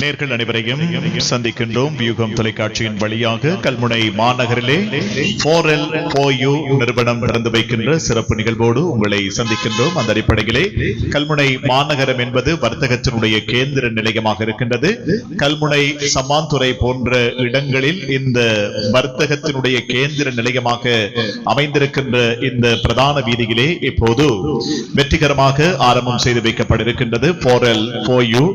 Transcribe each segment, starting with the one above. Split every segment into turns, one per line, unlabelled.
நேர்கள் அனைவரையும் சந்திக்கின்றோம். வியூகம் தொலைக்காட்சியின் வழியாக கல்முனை மாநகரிலே 4L4U நிறுவனம் திறந்து வைக்கின்ற சிறப்பு நிகழ்வோடு உங்களை சந்திக்கின்றோம். அந்த அடிப்படையிலே கல்முனை மாநகரம் என்பது வர்த்தகத்தினுடைய கேந்திர நிலையமாக இருக்கின்றது. கல்முனை சம்மாந்துறை போன்ற இடங்களில் இந்த வர்த்தகத்தினுடைய கேந்திர நிலையமாக அமைந்திருக்கின்ற இந்த பிரதான வீதியிலே இப்போது வெற்றிகரமாக ஆரம்பம் செய்து வைக்கப்பட இருக்கின்றது 4L4U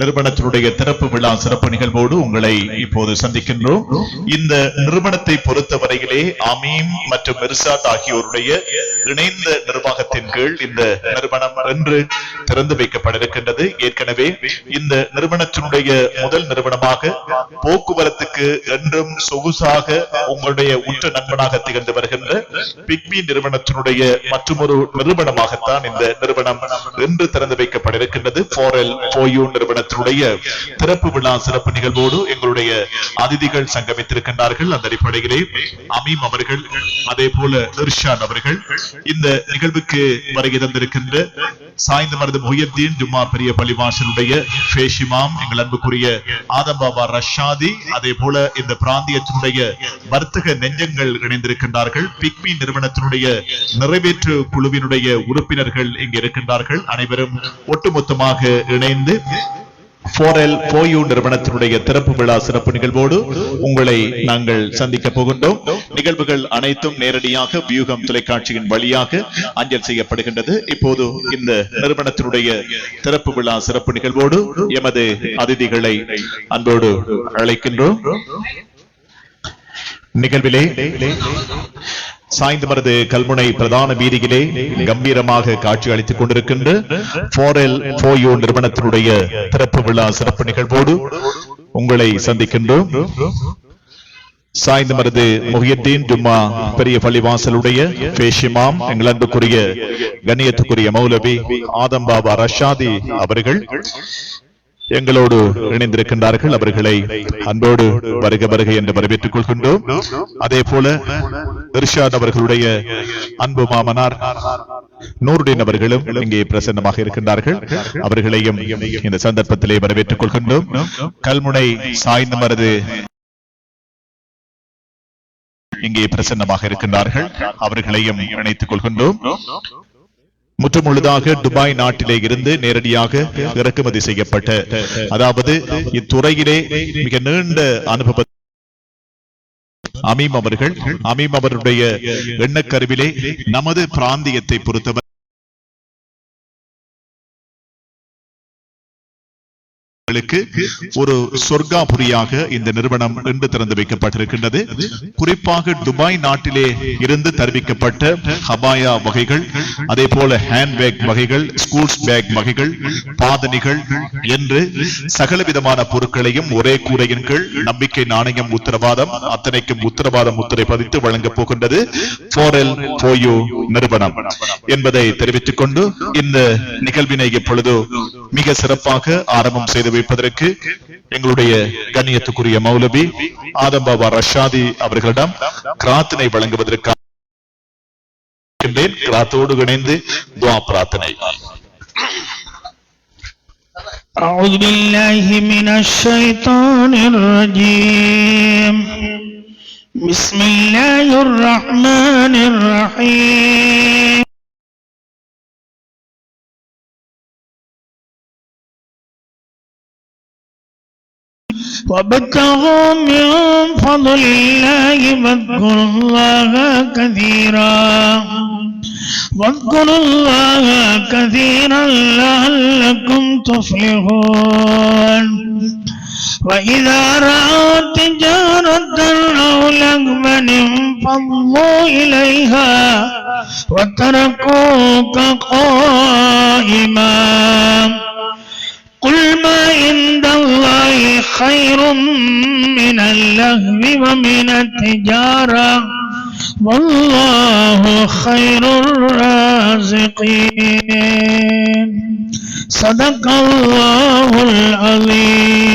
நிறுவனத்தினுடைய திறப்பு விழா சிறப்பு நிகழ்வோடு உங்களை இப்போது சந்திக்கின்றோம். இந்த நிறுவனத்தை பொறுத்தவரையிலே அமீம் மற்றும் மிர்சாத் ஆகியோருடைய இணைந்த நிர்வாகத்தின் கீழ் இந்த நிறுவனம் இன்று திறந்து வைக்கப்பட இருக்கின்றது. ஏற்கனவே இந்த நிறுவனத்தினுடைய முதல் நிறுவனமாக போக்குவரத்துக்கு என்றும் சொகுசாக உங்களுடைய உற்ற நண்பனாக திகழ்ந்து வருகின்ற பிக்மி நிறுவனத்தினுடைய மற்றொரு நிறுவனமாகத்தான் இந்த நிறுவனம் இன்று திறந்து வைக்கப்பட இருக்கின்றது. 4L4U நிறுவனத்தினுடைய திறப்பு விழா சிறப்பு நிகழ்வோடு எங்களுடைய அதிதிகள் சங்கமித்திருக்கின்றார்கள். அந்த அடிப்படையிலே அமீம் அவர்கள், அதே போல இர்ஷாத் அவர்கள், இந்த நிகழ்வுக்கு வருகை தந்திருக்கின்ற சாய்ந்த மருது முஹியத்தீன் ஜும்மா பெரிய பள்ளிவாசலுடைய ஃபேஷிமாம், எங்கள் அன்புக்குரிய ஆதம் பாபா ரஷாதி, அதே போல இந்த பிராந்தியத்தினுடைய வர்த்தக நெஞ்சங்கள் இணைந்திருக்கின்றார்கள். பிக்மி நிறுவனத்தினுடைய நிறைவேற்று குழுவினுடைய உறுப்பினர்கள் இங்கு இருக்கின்றார்கள். அனைவரும் ஒட்டுமொத்தமாக இணைந்து 4L4U நிறுவனத்தினுடைய திறப்பு விழா சிறப்பு நிகழ்வோடு உங்களை நாங்கள் சந்திக்க போகின்றோம். நிகழ்வுகள் அனைத்தும் நேரடியாக வியூகம் தொலைக்காட்சியின் வழியாக அஞ்சல் செய்யப்படுகின்றது. இப்போது இந்த நிறுவனத்தினுடைய திறப்பு விழா சிறப்பு நிகழ்வோடு எமது அதிதிகளை அன்போடு அழைக்கின்றோம். நிகழ்விலே சாய்ந்த மருது கல்முனை பிரதான வீதியிலே கம்பீரமாக காட்சி அளித்துக் கொண்டிருக்கின்ற 4L4U நிறுவனத்தினுடைய திறப்பு விழா சிறப்பு நிகழ்வோடு உங்களை சந்திக்கின்றோம். சாய்ந்த மருது முஹியத்தீன் ஜும்மா பெரிய பள்ளிவாசலுடைய ஃபேஷிமாம், எங்கள் அன்புக்குரிய கண்ணியத்துக்குரிய மௌலவி ஆதம் பாபா ரஷாதி அவர்கள் எங்களோடு இணைந்திருக்கின்றார்கள். அவர்களை அன்போடு வருக வருக என்று வரவேற்றுக் கொள்கின்றோம். அதே போல இர்ஷாத் அவர்களுடைய அன்பு மாமனார் நூருடீன் அவர்களும் இங்கே பிரசன்னமாக இருக்கின்றார்கள். அவர்களையும் இந்த சந்தர்ப்பத்திலே வரவேற்றுக் கொள்கின்றோம். கல்முனை சாய்ந்த மருது இங்கே பிரசன்னமாக இருக்கின்றார்கள். அவர்களையும் இணைத்துக் கொள்கின்றோம். முற்றுமுழுதாக துபாய் நாட்டிலே இருந்து நேரடியாக இறக்குமதி செய்யப்பட்ட, அதாவது இத்துறையிலே மிக நீண்ட அனுபவ அமீம் அவர்கள், அமீம் அவருடைய எண்ணக்கருவிலே நமது பிராந்தியத்தை பொறுத்தவரை ஒரு சொர்க்காபுரியாக இந்த நிறுவனம் இன்று திறந்து வைக்கப்பட்டிருக்கின்றது. குறிப்பாக துபாய் நாட்டிலே இருந்து தெரிவிக்கப்பட்ட ஹபாயா வகைகள், அதே போல ஹேண்ட்பேக் வகைகள், ஸ்கூல்ஸ் பேக் வகைகள், பாதணிகள் என்று சகலவிதமான பொருட்களையும் ஒரே கூரையின் கீழ் நம்பிக்கை நாணயம் உத்தரவாதம் அத்தனைக்கும் உத்தரவாதம் முத்திரை பதித்து வழங்கப் போகின்றது 4L4U நிறுவனம் என்பதை தெரிவித்துக் கொண்டு இந்த நிகழ்வினை இப்பொழுது மிக சிறப்பாக ஆரம்பம் செய்து வைப்பதற்கு எங்களுடைய கண்ணியத்துக்குரிய மௌலவி ஆதம் பாபா ரஷாதி அவர்களிடம் கிராத்தினை வழங்குவதற்காக கிராத்தோடு இணைந்து துஆ பிரார்த்தனை.
أعوذ بالله من الشيطان الرجيم بسم الله الرحمن الرحيم وابتغوا من فضل الله واذكروا الله كثيرا لعلكم تفلحون وإذا رأوا تجارة أو لهوا انفضوا إليها وتركوك قائما قل ما عند الله خير من اللهو ومن التجارة والله خير الرازقين صدق الله العظيم.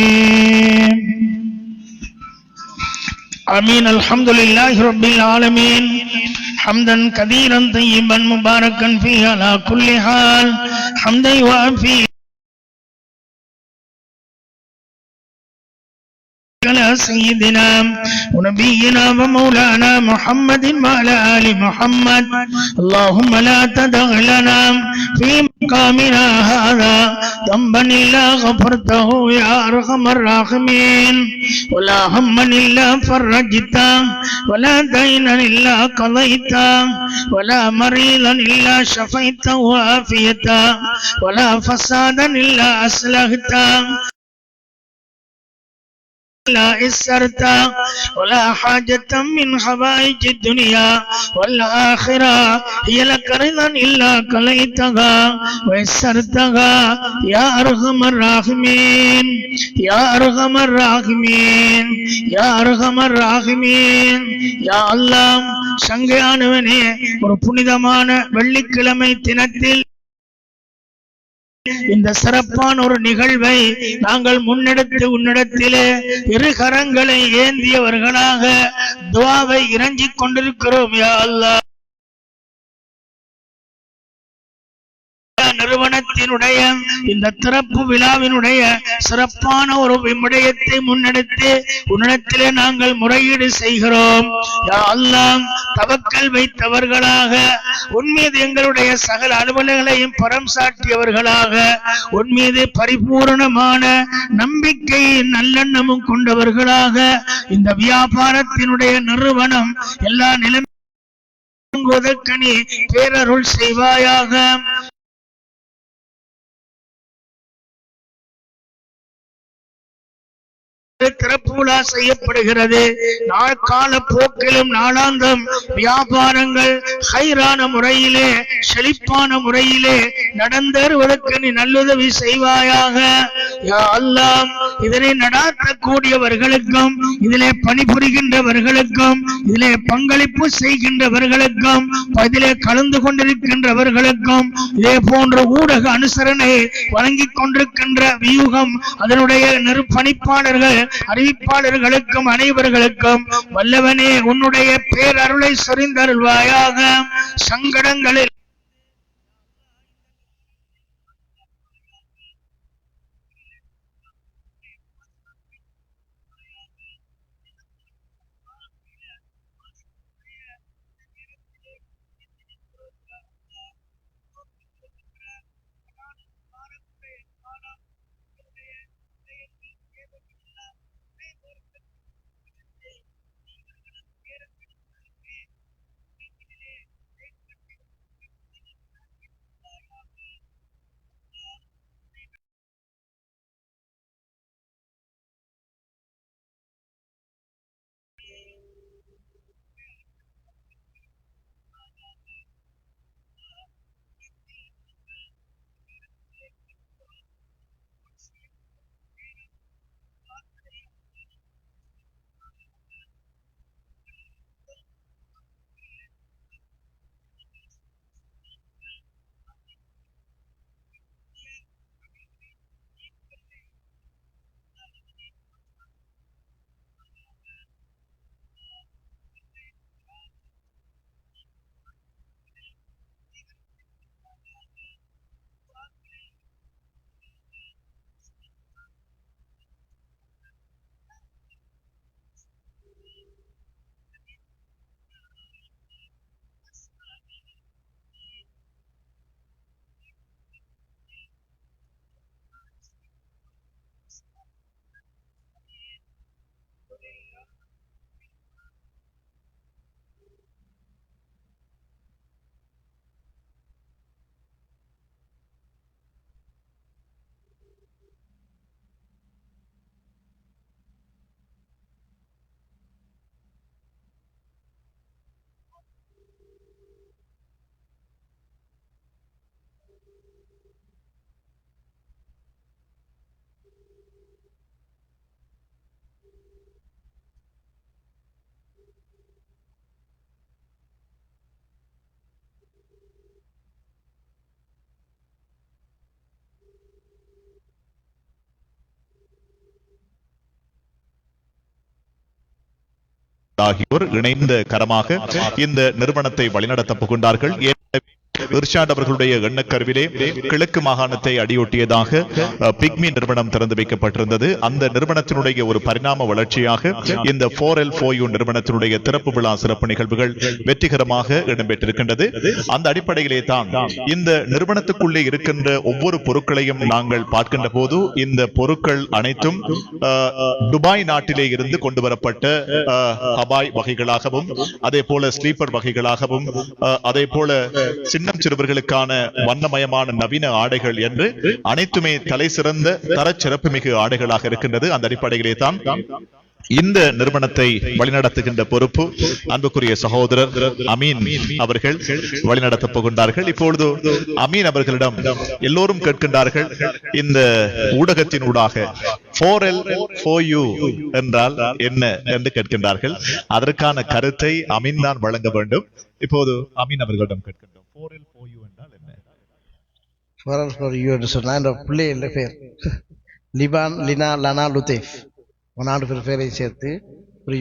آمين. الحمد لله رب العالمين حمدا كثيرا طيبا مباركا فيه على كل حال حمدا يوافي سيدنا ونبينا ومولانا محمد وعلى آل محمد اللهم لا تدع لنا في مقامنا هذا ذنبا إلا غفرته يا أرحم الراحمين ولا هما إلا فرجته ولا دينا إلا قضيته ولا مريضا إلا شفيته وعافيته ولا فسادا إلا أصلحته لا إسرتا ولا حاجة من حوائج الدنيا والآخرة هي لك رضا إلا قضيتها ويسرتها يا أرحم الراحمين يا أرحم الراحمين يا أرحم الراحمين يا الله சங்கையானவனே ஒரு புனிதமான வெள்ளிக்கிழமை தினத்தில் இந்த சிறப்பான ஒரு நிகழ்வை நாங்கள் முன்னெடுத்து உன்னிடத்திலே இரு கரங்களை ஏந்தியவர்களாக துஆவை இறைஞ்சிக் கொண்டிருக்கிறோம் யா அல்லாஹ். நிறுவனத்தினுடைய இந்த திறப்பு விழாவினுடைய சிறப்பான ஒரு விடயத்தை முன்னெடுத்து உன்னிடத்திலே நாங்கள் முறையீடு செய்கிறோம் யா அல்லாஹ். தவக்கல் வைத்தவர்களாக உன்மீது எங்களுடைய சகல அலுவல்களையும் பரம் சாட்டியவர்களாக உன்மீது பரிபூரணமான நம்பிக்கை நல்லெண்ணமும் கொண்டவர்களாக இந்த வியாபாரத்தினுடைய நிறுவனம் எல்லா நிலைமையும் பேரருள் செய்வாயாக. திறப்பு விழா செய்யப்படுகிறது. கால போக்கிலும் நாளாந்தம் வியாபாரங்கள் ஹைரான முறையிலே செழிப்பான முறையிலே நடந்தேறுவதற்கு நீ நல்லுதவி செய்வாயாக யா அல்லாஹ். இதனை நடாத்தக்கூடியவர்களுக்கும் இதிலே பணிபுரிகின்றவர்களுக்கும் இதிலே பங்களிப்பு செய்கின்றவர்களுக்கும் இதிலே கலந்து கொண்டிருக்கின்றவர்களுக்கும் இதே போன்ற ஊடக அனுசரணை வழங்கிக் கொண்டிருக்கின்ற வியூகம் அதனுடைய பணிப்பாளர்கள் அறிவிப்பாளர்களுக்கும் அனைவர்களுக்கும் வல்லவனே உன்னுடைய பேரருளை சொரிந்தருள்வாயாக. சங்கடங்களில்
ஆகியோர் இணைந்த கரமாக இந்த நிறுவனத்தை வழிநடத்தப் போகின்றார்கள். இர்ஷாட் அவர்களுடைய எண்ணக்கருவிலே கிழக்கு மாகாணத்தை அடியொட்டியதாக பிக்மி நிறுவனம் திறந்து வைக்கப்பட்டிருந்தது. அந்த நிறுவனத்தினுடைய ஒரு பரிணாம வளர்ச்சியாக இந்த 4L4U நிறுவனத்தினுடைய திறப்பு விழா சிறப்பு நிகழ்வுகள் வெற்றிகரமாக இடம்பெற்றிருக்கின்றது. அந்த அடிப்படையிலே தான் இந்த நிறுவனத்துக்குள்ளே இருக்கின்ற ஒவ்வொரு பொருட்களையும் நாங்கள் பார்க்கின்ற போது இந்த பொருட்கள் அனைத்தும் துபாய் நாட்டிலே இருந்து கொண்டு வரப்பட்ட ஹபாய் வகைகளாகவும் அதே போல ஸ்லீப்பர் வகைகளாகவும் அதே போல சின்னம் சிறுவர்களுக்கான வண்ணமயமான நவீன ஆடைகள் என்று அனைத்துமே தலை சிறந்த தரச்சிறப்பு மிகு ஆடைகளாக இருக்கின்றது. அந்த அடிப்படையிலே தான் இந்த நிறுவனத்தை வழிநடத்துகின்ற பொறுப்பு அன்புக்குரிய சகோதரர் அமீன் அவர்கள் வழிநடத்தப் போகின்றார்கள். இப்பொழுது அமீன் அவர்களிடம் எல்லோரும் கேட்கின்றார்கள், இந்த ஊடகத்தின் ஊடாக 4L4U என்றால் என்ன என்று கேட்கின்றார்கள். அதற்கான கருத்தை அமீன் தான் வழங்க வேண்டும். இப்போது அமீன் அவர்களிடம் கேட்கின்றோம், 4L4U என்றால் என்ன?
4L4U என்று சொன்னால் இந்த பிள்ளைகள பேர் லிபான், லினா, லனா, லுத்தேஃப் 4 பேரை சேர்த்து ஒரு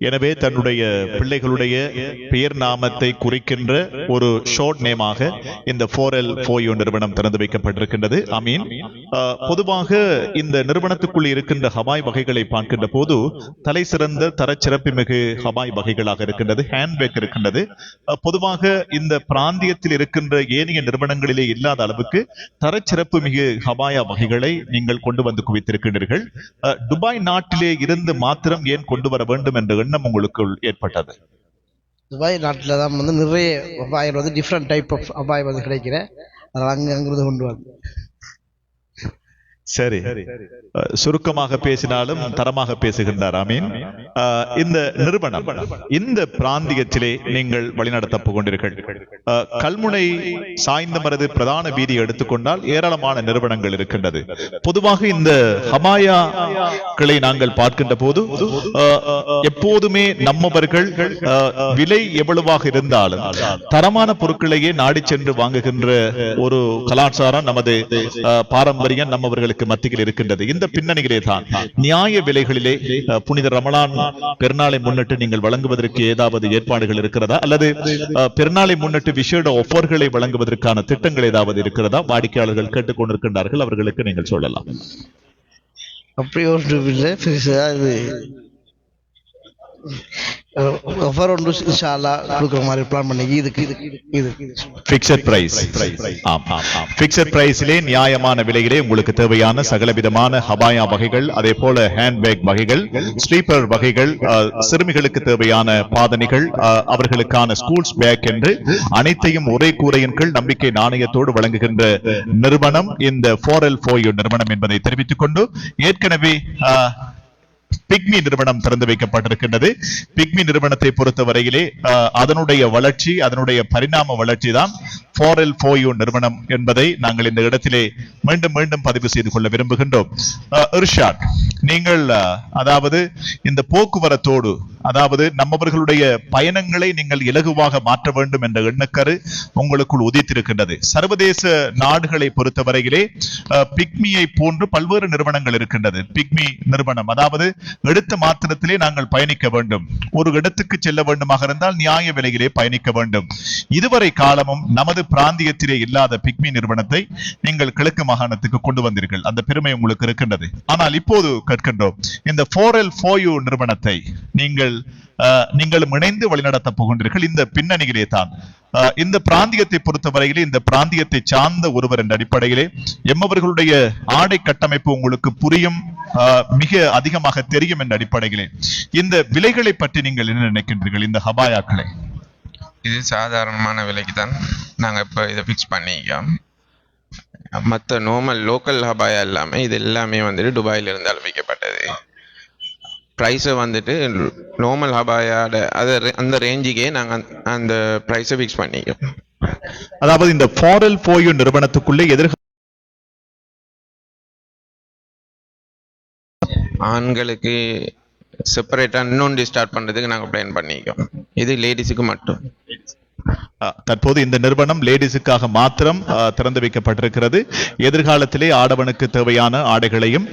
எனவே தன்னுடைய பிள்ளைகளுடைய பெயர் நாமத்தை குறிக்கின்ற ஒரு ஷார்ட் நேமாக இந்த 4L4U நிறுவனம் திறந்து வைக்கப்பட்டிருக்கின்றது. அமீன், பொதுவாக இந்த நிறுவனத்துக்குள் இருக்கின்ற ஹபாய் வகைகளை பார்க்கின்ற போது தலை சிறந்த தரச்சிறப்பு மிகு ஹபாய் வகைகளாக இருக்கின்றது. ஹேண்ட்பேக் இருக்கின்றது. பொதுவாக இந்த பிராந்தியத்தில் இருக்கின்ற ஏனைய நிறுவனங்களிலே இல்லாத அளவுக்கு தரச்சிறப்பு மிகு ஹபாயா வகைகளை நீங்கள் கொண்டு வந்து குவித்திருக்கின்றீர்கள். துபாய் நாட்டிலே இருந்து மாத்திரம் ஏன் கொண்டு வர வேண்டும் என்ற எண்ணம் உங்களுக்குள் ஏற்பட்டது?
துபாய் நாட்டில் தான் நிறைய அபாயம் டிஃப்ரெண்ட் டைப் ஆஃப் அபாயம் கிடைக்கிற அங்கிருந்து கொண்டு வந்து.
சரி, சுருக்கமாக பேசினாலும் தரமாக பேசுகின்றார் அமீன். இந்த நிறுவனம் இந்த பிராந்தியத்திலே நீங்கள் வழிநடத்தப் போகின்றீர்கள். கல்முனை சாய்ந்தமரது பிரதான வீதியை எடுத்துக்கொண்டால் ஏராளமான நிறுவனங்கள் இருக்கின்றது. பொதுவாக இந்த ஹபாயாக்களை நாங்கள் பார்க்கின்ற போது எப்போதுமே நம்மவர்கள் விலை எவ்வளவாக இருந்தாலும் தரமான பொருட்களையே நாடி சென்று வாங்குகின்ற ஒரு கலாச்சாரம் நமது பாரம்பரியம் நம்மவர்களுக்கு மத்தியில் இருக்கின்றது. இந்த பின்னணியிலே தான் நியாய விலைகளிலே புனித ரமலான் பெருநாளை முன்னிட்டு நீங்கள் வழங்குவதற்கு ஏதாவது ஏற்பாடுகள் இருக்கிறதா, அல்லது பெருநாளை முன்னிட்டு விசேட ஆஃபர்களை வழங்குவதற்கான திட்டங்கள் ஏதாவது இருக்கிறதா? வாடிக்கையாளர்கள் கேட்டுக் கொண்டிருக்கின்றார்கள், அவர்களுக்கு நீங்கள் சொல்லலாம்.
அப்படி ஒன்றும் இல்லை, ஆஃபர் ஒன்று இன்ஷா அல்லாஹ் கொடுக்கிற மாதிரி பிளான் பண்ணி இதுக்கு
ஃபிக்ஸட் பிரைஸ். ஃபிக்ஸட் பிரைஸிலே நியாயமான விலையிலே உங்களுக்கு தேவையான சகலவிதமான ஹபாயா வகைகள், அதே போல ஹேண்ட்பேக் வகைகள், ஸ்லீப்பர் வகைகள், சிறுமிகளுக்கு தேவையான பாதணிகள், அவர்களுக்கான ஸ்கூல்ஸ் பேக் என்று அனைத்தையும் ஒரே கூரையின் கீழ் நம்பிக்கை நாணயத்தோடு வழங்குகின்ற நிறுவனம் இந்த 4L4U நிறுவனம் என்பதை தெரிவித்துக் கொண்டு, ஏற்கனவே பிக்மி நிறுவனம் திறந்து வைக்கப்பட்டிருக்கின்றது. பிக்மி நிறுவனத்தை பொறுத்தவரையிலே அதனுடைய வளர்ச்சி, அதனுடைய பரிணாம வளர்ச்சி தான் 4L4U நிறுவனம் என்பதை நாங்கள் இந்த இடத்திலே மீண்டும் மீண்டும் பதிவு செய்து கொள்ள விரும்புகின்றோம். இர்ஷாட், நீங்கள் அதாவது இந்த போக்குவரத்தோடு, அதாவது நம்மவர்களுடைய பயணங்களை நீங்கள் இலகுவாக மாற்ற வேண்டும் என்ற எண்ணக்கரு உங்களுக்குள் உதித்திருக்கின்றது. சர்வதேச நாடுகளை பொறுத்தவரையிலே பிக்மியை போன்று பல்வேறு நிறுவனங்கள் இருக்கின்றது. பிக்மி நிறுவனம் அதாவது எடுத்த மாத்திரத்திலே நாங்கள் பயணிக்க வேண்டும், ஒரு இடத்துக்கு செல்ல வேண்டுமாக இருந்தால் நியாய விலையிலே பயணிக்க வேண்டும். இதுவரை காலமும் நமது பிராந்தியத்திலே இல்லாத பிக்மி நிறுவனத்தை நீங்கள் கிழக்கு மாகாணத்துக்கு கொண்டு வந்தீர்கள். அந்த பெருமை உங்களுக்கு இருக்கின்றது. ஆனால் இப்போது கேட்கின்றோம், இந்த 4L4U நிறுவனத்தை நீங்களும் இணைந்து வழிநடத்தப் போகின்றீர்கள். இந்த பின்னணியிலே தான் இந்த பிராந்தியத்தை பொறுத்தவரையிலே, இந்த பிராந்தியத்தை சார்ந்த ஒருவர் என்ற அடிப்படையிலே எம்மவர்களுடைய ஆடை கட்டமைப்பு உங்களுக்கு புரியும், மிக அதிகமாக தெரியும் என்ற அடிப்படையிலே இந்த விலைகளை பற்றி நீங்கள் என்ன நினைக்கின்றீர்கள்? இந்த ஹபாயாக்களை
இது சாதாரணமான விலைக்கு தான் நாங்கள் இப்போ இதை ஃபிக்ஸ் பண்ணிக்கோம். மற்ற நார்மல் லோக்கல் ஹபாயா எல்லாமே இது எல்லாமே வந்துட்டு துபாயிலிருந்து அனுப்பிக்கப்பட்டது. ப்ரைஸை வந்துட்டு நார்மல் ஹபாயோட அந்த ரேஞ்சுக்கே நாங்கள் அந்த ப்ரைஸை ஃபிக்ஸ் பண்ணிக்கோம்.
அதாவது இந்த 4L4U நிறுவனத்துக்குள்ளே
ஆண்களுக்கு செப்பரேட்டாக இன்னொன்று ஸ்டார்ட் பண்ணுறதுக்கு நாங்கள் பிளான் பண்ணிக்கோம். இது லேடிஸுக்கு மட்டும்.
தற்போது இந்த நிறுவனம் லேடிஸுக்காக மாத்திரம் திறந்து வைக்கப்பட்டிருக்கிறது. எதிர்காலத்திலே ஆடவனுக்கு தேவையான ஆடைகளையும்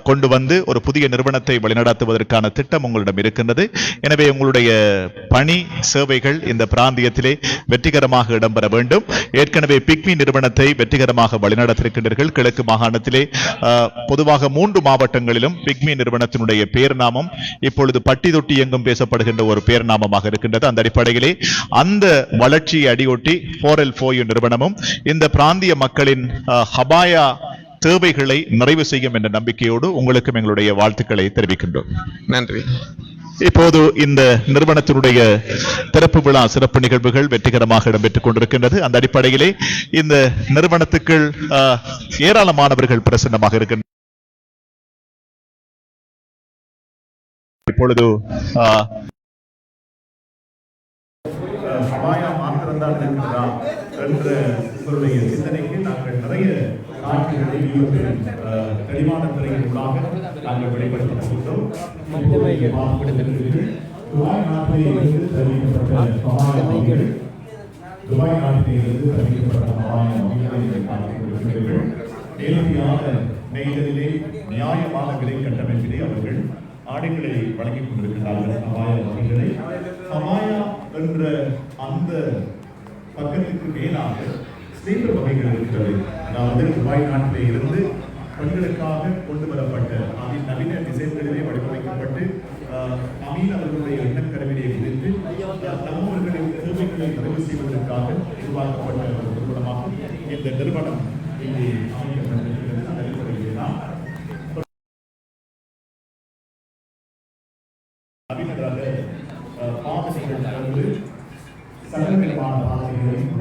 கொண்டு வந்து ஒரு புதிய நிறுவனத்தை வழிநடத்துவதற்கான திட்டம் உங்களிடம் இருக்கின்றது. எனவே உங்களுடைய பணி சேவைகள் இந்த பிராந்தியத்திலே வெற்றிகரமாக இடம்பெற வேண்டும். ஏற்கனவே பிக்மி நிறுவனத்தை வெற்றிகரமாக வழிநடத்திருக்கின்றீர்கள். கிழக்கு மாகாணத்திலே பொதுவாக 3 மாவட்டங்களிலும் பிக்மி நிறுவனத்தினுடைய பேர் நாமம் இப்பொழுது பட்டி தொட்டி எங்கும் பேசப்படுகின்ற ஒரு பேர் நாமமாக இருக்கின்றது. அந்த அடிப்படையிலே அந்த வளர்ச்சி அடியொட்டி 4L4U நிறுவனமும் இந்த பிராந்திய மக்களின் ஹபாயா தேவைகளை நிறைவு செய்யும் என்ற நம்பிக்கையோடு உங்களுக்கும் எங்களுடைய வாழ்த்துக்களை தெரிவிக்கின்றோம்.
நன்றி.
இப்போது இந்த நிறுவனத்தினுடைய திறப்பு விழா சிறப்பு நிகழ்வுகள் வெற்றிகரமாக இடம்பெற்றுக் கொண்டிருக்கின்றது. அந்த அடிப்படையிலே இந்த நிறுவனத்துக்குள் ஏராளமானவர்கள் பிரசன்னமாக இருக்கின்றனர். இப்பொழுது மாத்திரம்தான் இருக்கிறதா என்ற உங்களுடைய சிந்தனைக்கு நாங்கள் நிறைய காட்சிகளை தெளிவான திரையினூடாக நாங்கள் வெளிப்படுத்தியிருக்கின்றோம். துபாய் நாட்டிலிருந்து தெரிவிக்கப்பட்ட நேர்த்தியான நெய்தலிலே நியாயமான விலை கட்டமைப்பிலே அவர்கள் ஆடைகளை வழங்கிக் கொண்டிருக்கிறார்கள். அபாய வகைகளை அபாயா என்ற அந்த பக்கத்துக்கு மேலாக ஸ்லீப்பர் வகைகள் இருக்கிறது. அதாவது துபாய் நாட்டிலே இருந்து பெண்களுக்காக கொண்டு வரப்பட்ட நவீன டிசைன்களிலே வடிவமைக்கப்பட்டு அமீன் அவர்களுடைய எண்ணக்கருவியை குறித்து நம்மவர்களின் தேவைகளை நிறைவு செய்வதற்காக உருவாக்கப்பட்ட ஒரு நிறுவனமாக இந்த நிறுவனம் இங்கே அமைக்கப்பட்டிருக்கிறது. அந்த அடிப்படையிலே தான் நவீனராக பாவனைகள் வந்து சகலவிதமான பாவனைகளையும்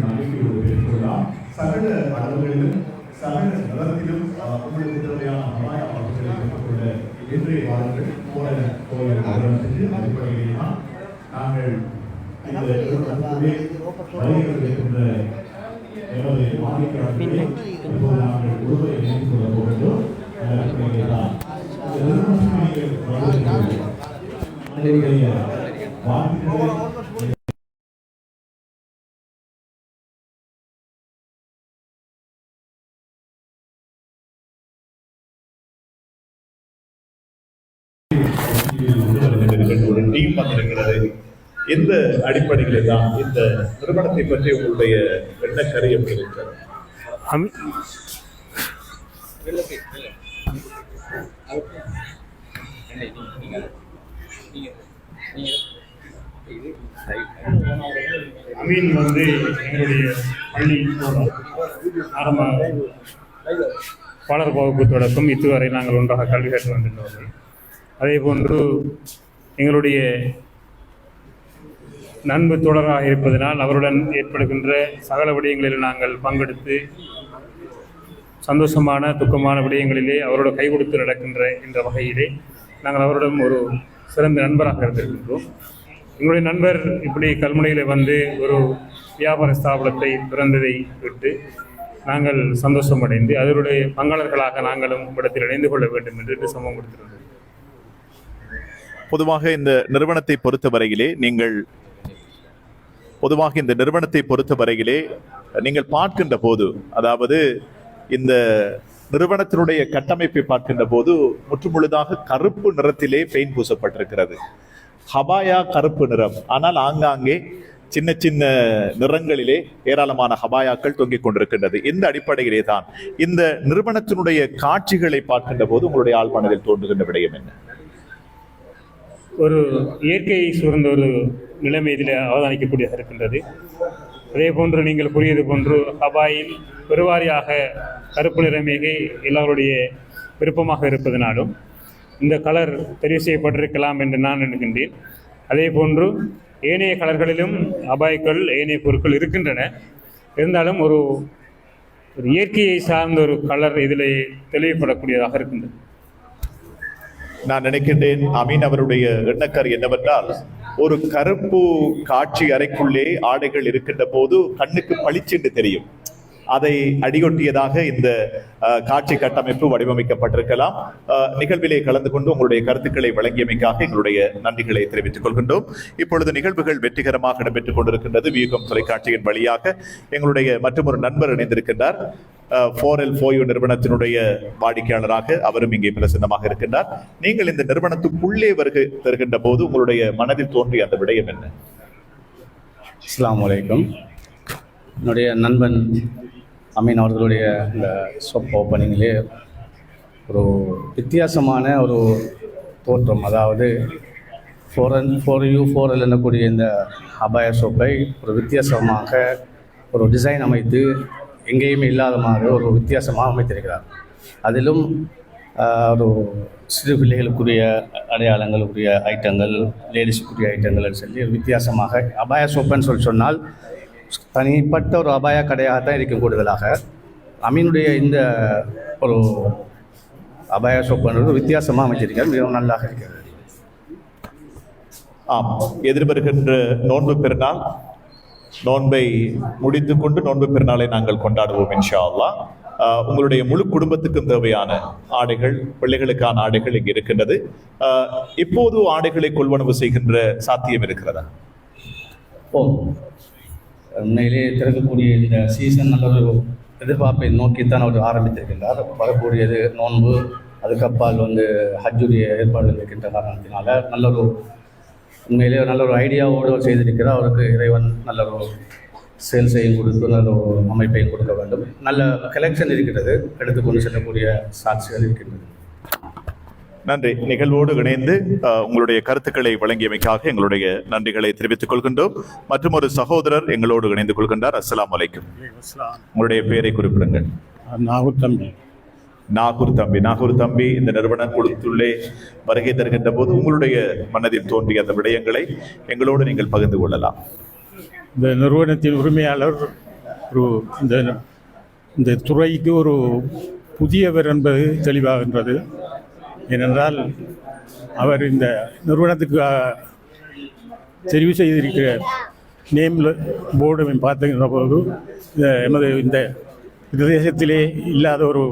நம்பிக்கையோடு பெற்றுள்ளார். சகல அளவுகளிலும் சகல நலத்திலும் உங்களுக்கு தேவையான அபாய பகுதிகளை பெற்றுக்கொள்ள இன்றைய வாரங்கள் கோயில் அடிப்படையிலே தான் நாங்கள் இந்த வருகின்ற எமது வாடிக்கையாளர்களை இப்போது நாங்கள் ஒருவரை இணைத்துக் கொள்ள போகின்றோம். அடிப்படையிலே தான் ஒரு டீம் வந்திருக்கிறது. எந்த அடிப்படையிலே தான் இந்த நிறுவனத்தை பற்றி உங்களுடைய எண்ணக்கரு எப்படி இருக்கிறது?
அமீன் வந்து எங்களுடைய பள்ளி ஆரம்ப பாடர் வகுப்பு தொடக்கம் இதுவரை நாங்கள் ஒன்றாக கல்வி கற்று வந்துள்ளவர்கள். அதே போன்று எங்களுடைய நண்பு தொடராக இருப்பதனால் அவருடன் ஏற்படுகின்ற சகல விடயங்களில் நாங்கள் பங்கெடுத்து சந்தோஷமான துக்கமான விடயங்களிலே அவரோட கை கொடுத்து நடக்கின்ற என்ற வகையிலே நாங்கள் அவரிடம் ஒரு சிறந்த நண்பராக இருந்திருக்கின்றோம். எங்களுடைய நண்பர் இப்படி கல்முனையில் வந்து ஒரு வியாபார ஸ்தாபனத்தை திறந்ததை விட்டு நாங்கள் சந்தோஷமடைந்து அதனுடைய பங்காளர்களாக நாங்களும் இடத்தில் இணைந்து கொள்ள வேண்டும் என்று சமம் கொடுத்திருந்தோம்.
பொதுவாக இந்த நிறுவனத்தை பொறுத்தவரையிலே நீங்கள் பார்க்கின்ற போது, அதாவது இந்த நிறுவனத்தினுடைய கட்டமைப்பை பார்க்கின்ற போது முற்றுமுழுதாக கருப்பு நிறத்திலே பெயிண்ட் பூசப்பட்டிருக்கிறது. ஹபாயா கருப்பு நிறம், ஆனால் ஆங்காங்கே சின்ன சின்ன நிறங்களிலே ஏராளமான ஹபாயாக்கள் தொங்கிக் கொண்டிருக்கின்றது. இந்த அடிப்படையிலே தான் இந்த நிறுவனத்தினுடைய காட்சிகளை பார்க்கின்ற போது உங்களுடைய ஆழ்மனதில் தோன்றுகின்ற விடயம் என்ன?
ஒரு இயற்கையை சூழ்ந்த ஒரு நிலைமை இதில் அவதானிக்கக்கூடியதாக இருக்கின்றது. அதே போன்று நீங்கள் கூறியது போன்று ஹபாயில் பெருவாரியாக கருப்பு நிறமேகை எல்லாருடைய விருப்பமாக இருப்பதனாலும் இந்த கலர் தெரிவு செய்யப்பட்டிருக்கலாம் என்று நான் நினைக்கின்றேன். அதே போன்று ஏனைய கலர்களிலும் அபாய்கள் ஏனைய பொருட்கள் இருக்கின்றன. இருந்தாலும் ஒரு இயற்கையை சார்ந்த ஒரு கலர் இதில் தெளிவுபடக்கூடியதாக இருக்கின்றது.
நான் நினைக்கின்றேன் அமீன் அவருடைய எண்ணக்கரு என்னவென்றால், ஒரு கருப்பு காட்சி அறைக்குள்ளே ஆடைகள் இருக்கின்ற போது கண்ணுக்கு பளிச்சென்று தெரியும். அதை அடியொட்டியதாக இந்த காட்சி கட்டமைப்பு வடிவமைக்கப்பட்டிருக்கலாம். நிகழ்விலே கலந்து கொண்டு உங்களுடைய கருத்துக்களை வழங்கியமைக்காக எங்களுடைய நன்றிகளை தெரிவித்துக் கொள்கின்றோம். இப்பொழுது நிகழ்வுகள் வெற்றிகரமாக இடம்பெற்றுக் கொண்டிருக்கின்றது. வியூகம் தொலைக்காட்சியின் வழியாக எங்களுடைய மற்றொரு நண்பர் இணைந்திருக்கின்றார். 4L4U நிறுவனத்தினுடைய வாடிக்கையாளராக அவரும் இங்கே பிரசன்னமாக இருக்கின்றார். நீங்கள் இந்த நிறுவனத்துக்குள்ளே வருகின்ற போது உங்களுடைய மனதில் தோன்றிய அந்த விடயம் என்ன?
அஸ்ஸலாமு அலைக்கும். என்னுடைய நண்பன் அமீன் அவர்களுடைய இந்த ஷாப் ஓப்பனிங்லேயே ஒரு வித்தியாசமான ஒரு தோற்றம், அதாவது 4L என்னக்கூடிய இந்த அபாயா ஷாப்பை ஒரு வித்தியாசமாக ஒரு டிசைன் அமைத்து எங்கேயுமே இல்லாத மாதிரி ஒரு வித்தியாசமாக அமைத்திருக்கிறார். அதிலும் ஒரு சிறு பிள்ளைகளுக்குரிய அடையாளங்களுக்குரிய ஐட்டங்கள், லேடிஸுக்குரிய ஐட்டங்கள் சொல்லி வித்தியாசமாக அபாயா ஷாப்புன்னு சொன்னால் தனிப்பட்ட ஒரு அபாயா கடையாக தான் இருக்கும். கூடுதலாக அமீனுடைய இந்த ஒரு அபாயா ஷாப்புன்றது வித்தியாசமாக அமைச்சிருக்கார், மிகவும் நல்லாக இருக்கிறது.
ஆம், எதிர்வருகின்ற நோன்பு பெருநாள், நோன்பை முடித்துக் கொண்டு நோன்பு பெருநாளை நாங்கள் கொண்டாடுவோம் இன்ஷா அல்லாஹ். உங்களுடைய முழு குடும்பத்துக்கும் தேவையான ஆடைகள், பிள்ளைகளுக்கான ஆடைகள் இங்கே இருக்கின்றது. இப்போது ஆடைகளை கொள்வனவு செய்கின்ற சாத்தியம் இருக்கிறதா?
உண்மையிலே திறக்கக்கூடிய இந்த சீசன் நல்ல ஒரு எதிர்பார்ப்பை நோக்கித்தான் அவர் ஆரம்பித்திருக்கின்றார். வரக்கூடியது நோன்பு, அதுக்கப்பால் ஹஜ்ஜுடைய ஏற்பாடுகள் இருக்கின்ற காரணத்தினால நல்ல ஒரு உண்மையிலே நல்ல ஒரு ஐடியாவோடு செய்திருக்கிறார். அவருக்கு இறைவன் நல்ல ஒரு சேல்ஸையும் கொடுத்து நல்ல ஒரு அமைப்பையும் கொடுக்க வேண்டும். நல்ல கலெக்ஷன் இருக்கிறது, எடுத்துக்கொண்டு செல்லக்கூடிய சாட்சிகள் இருக்கின்றது.
நன்றி. நிகழ்வோடு இணைந்து உங்களுடைய கருத்துக்களை வழங்கியமைக்காக எங்களுடைய நன்றிகளை தெரிவித்துக் கொள்கின்றோம். மற்றும் ஒரு சகோதரர் எங்களோடு இணைந்து கொள்கின்றார். அஸ்ஸலாமு அலைக்கும். உங்களுடைய பெயரை குறிப்பிடுங்கள்.
நாகூர் தம்பி.
நாகூர் தம்பி, இந்த நிறுவன குழுத்துள்ளே வருகை தருகின்ற போது உங்களுடைய மனதில் தோன்றிய அந்த விடயங்களை எங்களோடு நீங்கள் பகிர்ந்து கொள்ளலாம்.
இந்த நிறுவனத்தின் உரிமையாளர் இந்த துறைக்கு ஒரு புதியவர் என்பது தெளிவாகின்றது. ஏனென்றால் அவர் இந்த நிறுவனத்துக்கு தெரிவு செய்திருக்கிற நேம் போர்டு பார்த்துக்கின்ற போது எமது இந்த பிரதேசத்திலே இல்லாத ஒரு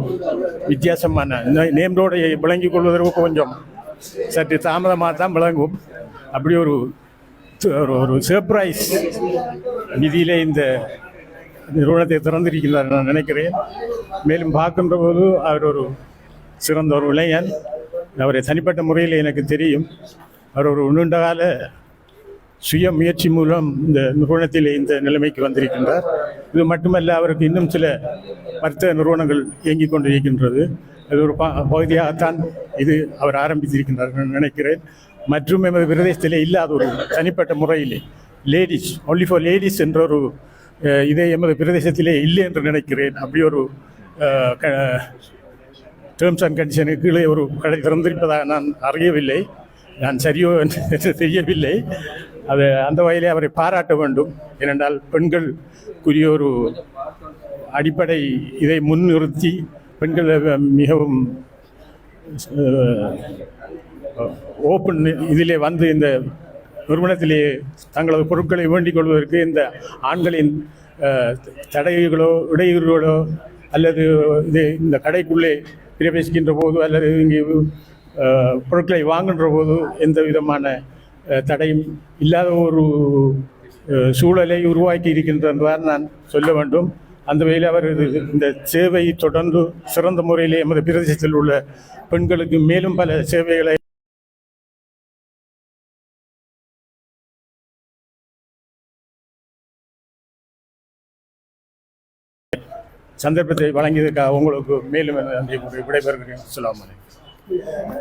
வித்தியாசமான நேம் போர்டை விளங்கிக் கொள்வதற்கு கொஞ்சம் சற்று தாமதமாக தான் விளங்கும். அப்படி ஒரு சர்ப்ரைஸ் விதியிலே இந்த நிறுவனத்தை திறந்திருக்கிறார் நான் நினைக்கிறேன். மேலும் பார்க்கின்ற போது அவர் ஒரு சிறந்த ஒரு இளைஞன். அவரை தனிப்பட்ட முறையில் எனக்கு தெரியும். அவர் ஒரு நீண்டகால சுய முயற்சி மூலம் இந்த நிறுவனத்தில் இந்த நிலைமைக்கு வந்திருக்கின்றார். இது மட்டுமல்ல, அவருக்கு இன்னும் சில வர்த்தக நிறுவனங்கள் இயங்கிக் கொண்டிருக்கின்றது. அது ஒரு பகுதியாகத்தான் இது அவர் ஆரம்பித்திருக்கின்றார் நினைக்கிறேன். மற்றும் எமது பிரதேசத்திலே இல்லாத ஒரு தனிப்பட்ட முறையிலே லேடிஸ், ஒன்லி ஃபார் லேடிஸ் என்ற ஒரு இதே எமது பிரதேசத்திலே இல்லை என்று நினைக்கிறேன். அப்படி ஒரு டேர்ம்ஸ் அண்ட் கண்டிஷனுக்கு கீழே ஒரு கடை திறந்திருப்பதாக நான் அறியவில்லை. நான் சரியோ என்று தெரியவில்லை. அது அந்த வகையிலே அவரை பாராட்ட வேண்டும். ஏனென்றால் பெண்களுக்குரிய ஒரு அடிப்படை இதை முன்னிறுத்தி பெண்கள் மிகவும் ஓப்பன் இதிலே இந்த நிறுவனத்திலே தங்களது பொருட்களை வேண்டிக் கொள்வதற்கு இந்த ஆண்களின் தடைகளோ இடையூறுகளோ அல்லது இந்த கடைக்குள்ளே பிரவேசிக்கின்ற போது அல்லது இங்கே பொருட்களை வாங்குகின்ற போது எந்த விதமான தடையும் இல்லாத ஒரு சூழலை உருவாக்கி இருக்கின்றார் நான் சொல்ல வேண்டும். அந்த வகையில் அவர் இந்த சேவை தொடர்ந்து சிறந்த முறையிலே எமது பிரதேசத்தில் உள்ள பெண்களுக்கு மேலும் பல சேவைகளை சந்தர்ப்பத்தை வழங்கியதற்காக உங்களுக்கு மேலும் விடைபெறுகிறேன். அஸ்ஸலாமு அலைக்கும்.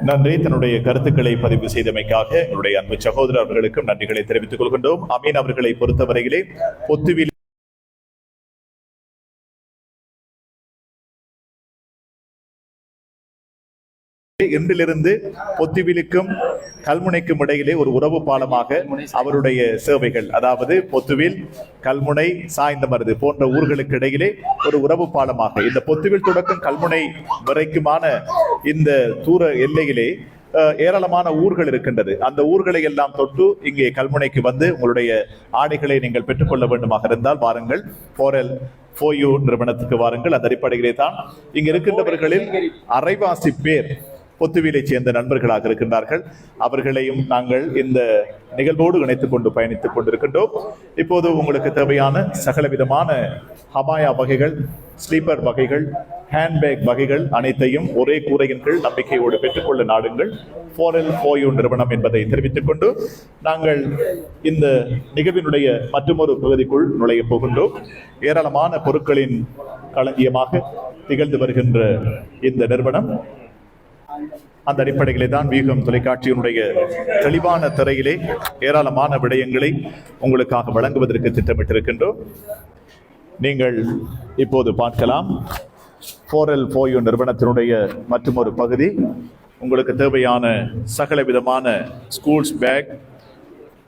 நன்றி. தன்னுடைய கருத்துக்களை பதிவு செய்தமைக்காக என்னுடைய அன்பு சகோதரர் அவர்களுக்கும் நன்றிகளை தெரிவித்துக் கொள்கின்றோம். அமீன் அவர்களை பொறுத்தவரையிலே பொத்துவில் இன்றிலிருந்து பொத்துவிலுக்கும் கல்முனைக்கும் இடையிலே ஒரு உறவு பாலமாக அவருடைய சேவைகள், அதாவது பொத்துவில், கல்முனை, சாய்ந்தமருது போன்ற ஊர்களுக்கு இடையிலே ஒரு உறவு பாலமாக இந்த பொத்துவில் தொடக்கம் கல்முனை வரைக்குமான இந்த தூர எல்லையிலே ஏராளமான ஊர்கள் இருக்கின்றது. அந்த ஊர்களை எல்லாம் தொட்டு இங்கே கல்முனைக்கு வந்து உங்களுடைய ஆடைகளை நீங்கள் பெற்றுக்கொள்ள வேண்டுமாக இருந்தால் வாருங்கள். 4L 4U நிறுவனத்துக்கு வாருங்கள். அந்த அடிப்படையிலே தான் இங்க இருக்கின்றவர்களில் அரைவாசி பேர் பொத்துவிலை சேர்ந்த நண்பர்களாக இருக்கின்றார்கள். அவர்களையும் நாங்கள் இந்த நிகழ்வோடு இணைத்துக் கொண்டு பயணித்துக் கொண்டிருக்கின்றோம். இப்போது உங்களுக்கு தேவையான சகல விதமான ஹபாயா வகைகள், ஸ்லீப்பர் வகைகள், ஹேண்ட்பேக் வகைகள் அனைத்தையும் ஒரே கூரையின் கீழ் நம்பிக்கையோடு பெற்றுக்கொள்ள நாடுங்கள் 4L4U நிறுவனம் என்பதை தெரிவித்துக் கொண்டு நாங்கள் இந்த நிகழ்வினுடைய மற்றொரு பகுதிக்குள் நுழைய போகின்றோம். ஏராளமான பொருட்களின் களஞ்சியமாக திகழ்ந்து வருகின்ற இந்த நிறுவனம், அந்த அடிப்படையிலே தான் வியூகம் தொலைக்காட்சியினுடைய தெளிவான திரையிலே ஏராளமான விடயங்களை உங்களுக்காக வழங்குவதற்கு திட்டமிட்டிருக்கின்றோம். நீங்கள் இப்போது பார்க்கலாம் 4L4U நிறுவனத்தினுடைய மற்றொரு பகுதி. உங்களுக்கு தேவையான சகல விதமான ஸ்கூல்ஸ் பேக்,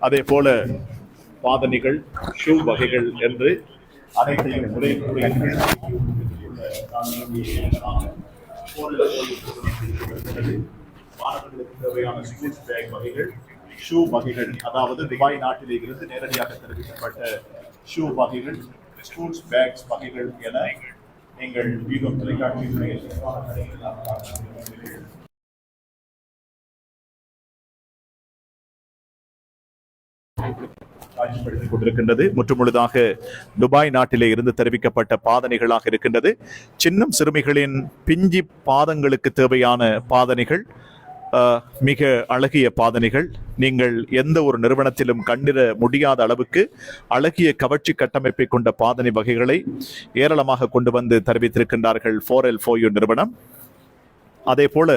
அதே போல பாதணிகள், ஷூ வகைகள் என்று அனைத்தையும் ஒரே மாணவர்களுக்கு தேவையான ஸ்கூல்ஸ் பேக் வகைகள், ஷூ வகைகள், அதாவது துபாய் நாட்டிலே இருந்து நேரடியாக தெரிவிக்கப்பட்ட ஷூ வகைகள், ஸ்கூல்ஸ் பேக்ஸ் வகைகள் என நீங்கள் வியூகம் தொலைக்காட்சியினுடைய காட்சிப்படுத்திக் கொண்டிருக்கின்றது. முற்றுமுழுதாக துபாய் நாட்டிலே இருந்து தெரிவிக்கப்பட்ட பாதணிகளாக இருக்கின்றது. சின்னம் சிறுமிகளின் பிஞ்சி பாதங்களுக்கு தேவையான பாதணிகள், மிக அழகிய பாதணிகள். நீங்கள் எந்த ஒரு நிறுவனத்திலும் கண்டிட முடியாத அளவுக்கு அழகிய கவர்ச்சி கட்டமைப்பை கொண்ட பாதணி வகைகளை ஏராளமாக கொண்டு வந்து தெரிவித்திருக்கின்றார்கள் 4L4U நிறுவனம். அதே போல